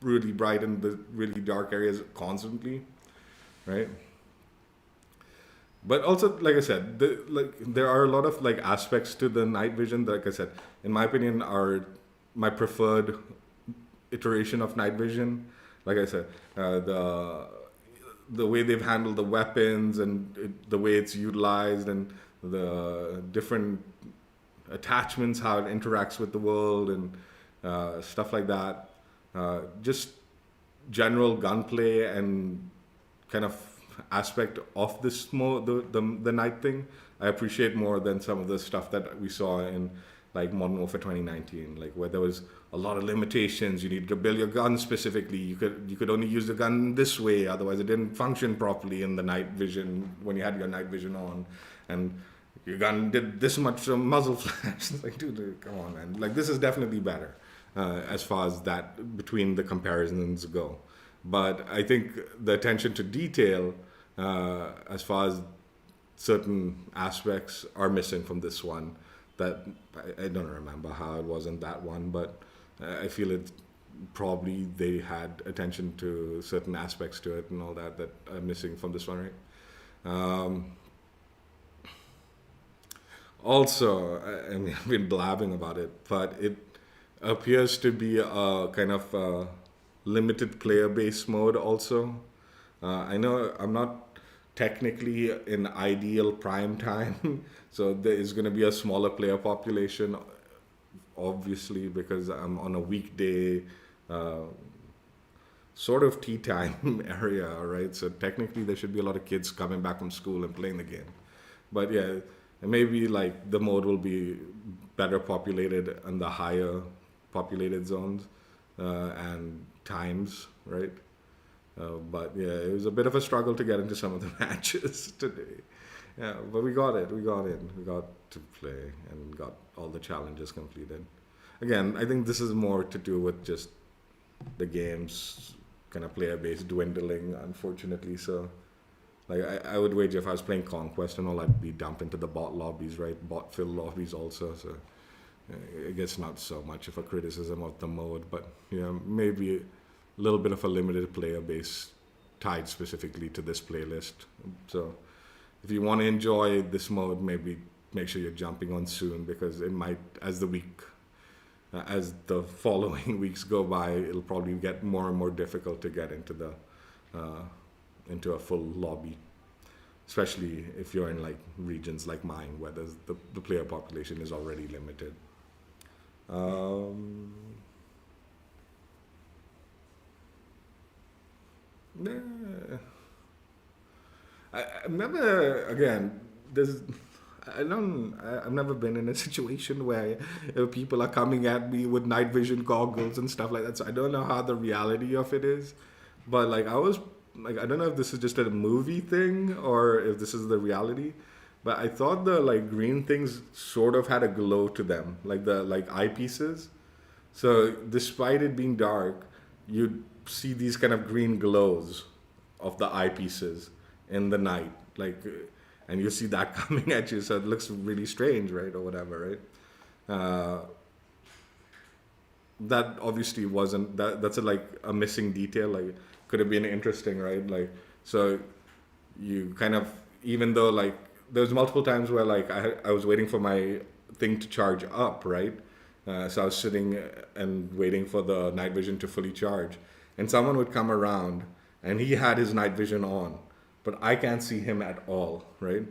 really bright and the really dark areas constantly, right? But also, like I said, there are a lot of like aspects to the night vision that, like I said, in my opinion, are my preferred iteration of night vision. Like I said, the way they've handled the weapons and the way it's utilized and the different attachments, how it interacts with the world and stuff like that. Just general gunplay and kind of aspect of this the night thing I appreciate more than some of the stuff that we saw in like Modern Warfare 2019, like where there was a lot of limitations. You needed to build your gun specifically. You could only use the gun this way, otherwise it didn't function properly in the night vision when you had your night vision on, and your gun did this much muzzle flash. It's like, dude, come on, man. Like this is definitely better as far as that between the comparisons go. But I think the attention to detail, as far as certain aspects, are missing from this one. That I don't remember how it was in that one, but I feel it probably they had attention to certain aspects to it and all that that are missing from this one, right? Also, I mean, I've been blabbing about it, but it appears to be a kind of limited player base mode also. I know I'm not technically in ideal prime time, so there is going to be a smaller player population, obviously, because I'm on a weekday sort of tea time area, right? So technically there should be a lot of kids coming back from school and playing the game. But yeah, maybe like the mode will be better populated in the higher populated zones and times, right? But yeah, it was a bit of a struggle to get into some of the matches today. Yeah, but we got it. We got in. We got to play and got all the challenges completed. Again, I think this is more to do with just the game's kind of player base dwindling, unfortunately. So, like, I would wager if I was playing Conquest and all, I'd be dumped into the bot lobbies, right? Bot fill lobbies also. So, I guess not so much of a criticism of the mode, but yeah, maybe a little bit of a limited player base tied specifically to this playlist. So, if you want to enjoy this mode, maybe make sure you're jumping on soon, because it might, as the following weeks go by, it'll probably get more and more difficult to get into a full lobby, especially if you're in like regions like mine where the player population is already limited. Yeah. I remember again. There's I've never been in a situation where people are coming at me with night vision goggles and stuff like that. So I don't know how the reality of it is. But like I was like I don't know if this is just a movie thing or if this is the reality. But I thought the like green things sort of had a glow to them, like the like eyepieces. So despite it being dark, you'd see these kind of green glows of the eyepieces in the night, and you see that coming at you. So it looks really strange, right, or whatever, right? That obviously wasn't that. That's like a missing detail. Like could have been interesting, right? Like so you kind of even though like there's multiple times where like I was waiting for my thing to charge up, right? So I was sitting and waiting for the night vision to fully charge, and someone would come around and he had his night vision on, but I can't see him at all, right?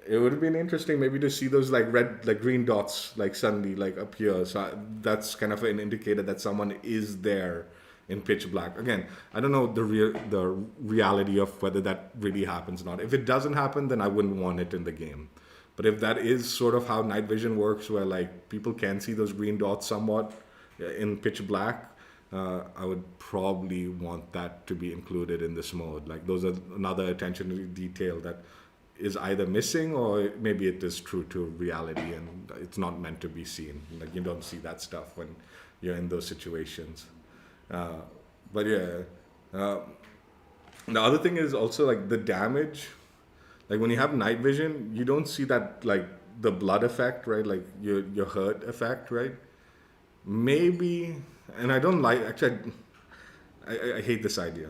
It would have been interesting maybe to see those like red like green dots like suddenly like appear, so that's kind of an indicator that someone is there in pitch black. Again, I don't know the reality of whether that really happens or not. If it doesn't happen, then I wouldn't want it in the game. But if that is sort of how night vision works, where like people can see those green dots somewhat in pitch black, I would probably want that to be included in this mode. Like those are another attention to detail that is either missing or maybe it is true to reality and it's not meant to be seen. Like you don't see that stuff when you're in those situations. Uh, but yeah, uh, the other thing is also like the damage. Like when you have night vision, you don't see that like the blood effect, right? Like your hurt effect, right? Maybe, and I don't like actually. I hate this idea.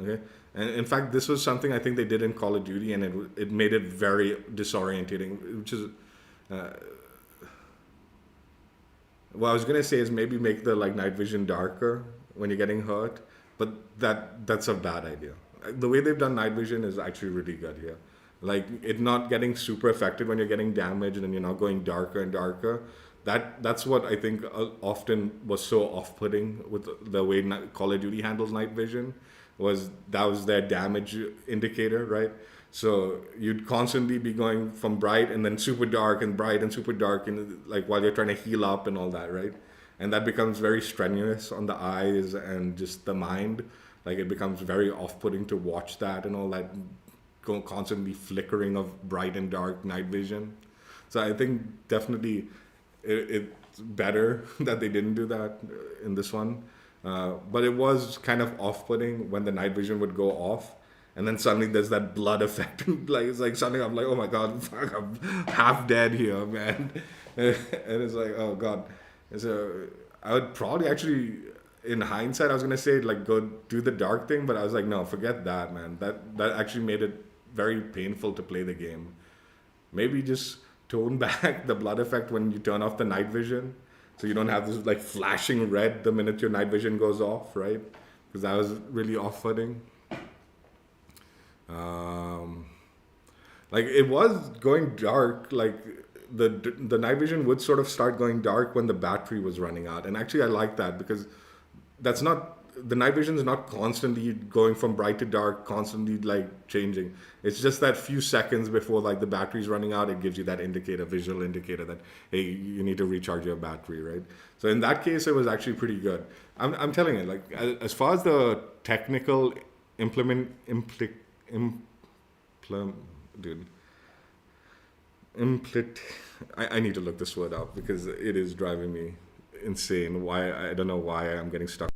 Okay, and in fact, this was something I think they did in Call of Duty, and it made it very disorientating. Which is what I was gonna say is maybe make the like night vision darker when you're getting hurt, but that's a bad idea. The way they've done night vision is actually really good here. Like it not getting super affected when you're getting damaged, and then you're not going darker and darker. That's what I think often was so off-putting with the way Call of Duty handles night vision, was that was their damage indicator, right? So you'd constantly be going from bright and then super dark and bright and super dark and like while you're trying to heal up and all that, right? And that becomes very strenuous on the eyes and just the mind. Like it becomes very off-putting to watch that and all that constantly flickering of bright and dark night vision. So I think definitely it's better that they didn't do that in this one. But it was kind of off-putting when the night vision would go off, and then suddenly there's that blood effect. Like it's like suddenly I'm like, oh my god, fuck, I'm half dead here, man. And it's like, oh god. So I would probably actually, in hindsight, I was gonna say like go do the dark thing, but I was like, no, forget that, man. That actually made it very painful to play the game. Maybe just tone back the blood effect when you turn off the night vision, so you don't have this like flashing red the minute your night vision goes off, right? Because that was really off-putting. Um, like it was going dark, like the night vision would sort of start going dark when the battery was running out, and actually I like that because that's not the night vision is not constantly going from bright to dark, constantly like changing. It's just that few seconds before like the battery's running out, it gives you that indicator, visual indicator that hey, you need to recharge your battery, right? So in that case, it was actually pretty good. I'm telling you, like as far as the technical implement dude implit I need to look this word up because it is driving me insane. Why I don't know why I'm getting stuck.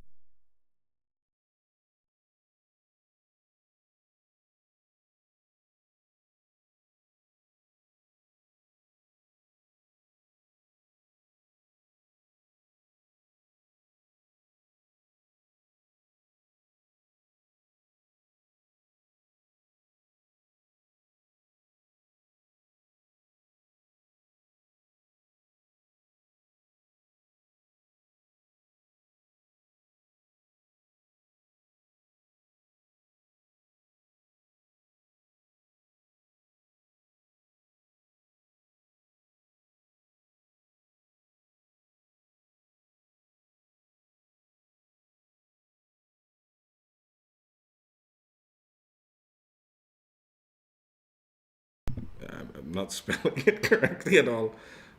I'm not spelling it correctly at all.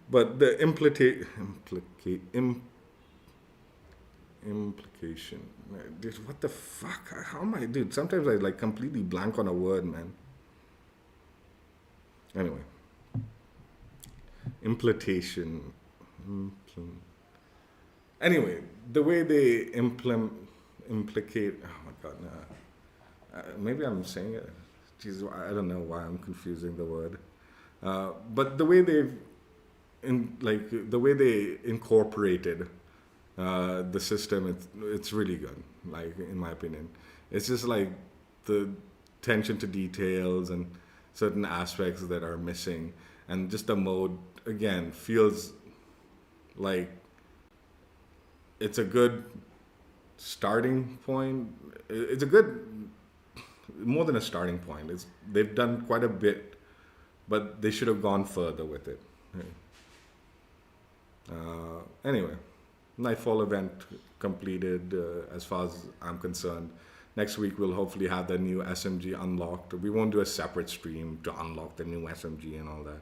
But the implication. Dude, what the fuck? How am I, dude? Sometimes I like completely blank on a word, man. Anyway, implication. Impl- Anyway, the way they implicate. Oh my god, nah. Maybe I'm saying it. Jeez, I don't know why I'm confusing the word. But the way the way they incorporated the system, it's really good. Like in my opinion, it's just like the attention to details and certain aspects that are missing, and just the mode again feels like it's a good starting point. It's a good more than a starting point. They've done quite a bit, but they should have gone further with it. Anyway, Nightfall event completed as far as I'm concerned. Next week we'll hopefully have the new SMG unlocked. We won't do a separate stream to unlock the new SMG and all that.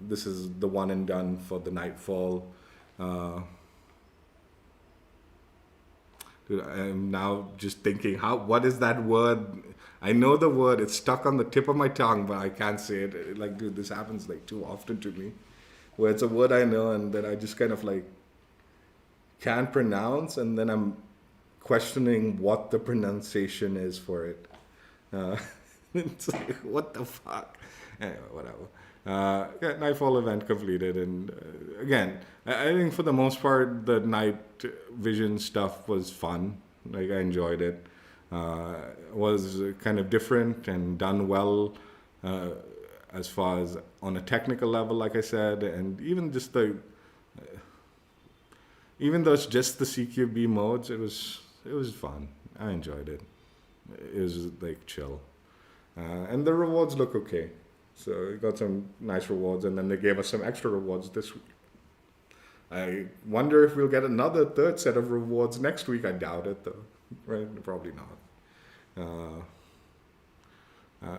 This is the one and done for the Nightfall. Dude, I'm now just thinking, what is that word? I know the word, it's stuck on the tip of my tongue, but I can't say it. Like, dude, this happens like too often to me, where it's a word I know and that I just kind of like can't pronounce, and then I'm questioning what the pronunciation is for it. Uh, it's like, what the fuck? Anyway, whatever. Yeah, Nightfall event completed, and again, I think for the most part, the night vision stuff was fun. Like, I enjoyed it. Was kind of different and done well, as far as on a technical level, like I said, and even just even though it's just the CQB modes, it was fun. I enjoyed it. It was like chill, and the rewards look okay. So we got some nice rewards, and then they gave us some extra rewards this week. I wonder if we'll get another third set of rewards next week. I doubt it, though. Right? Probably not.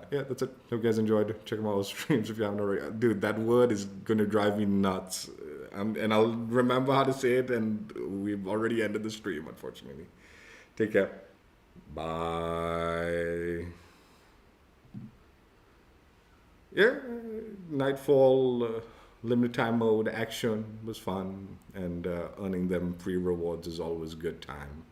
Yeah, that's it. Hope you guys enjoyed. Check out all streams if you haven't already. Dude, that word is gonna drive me nuts, and I'll remember how to say it. And we've already ended the stream, unfortunately. Take care. Bye. Yeah, Nightfall, limited time mode action was fun, and earning them free rewards is always a good time.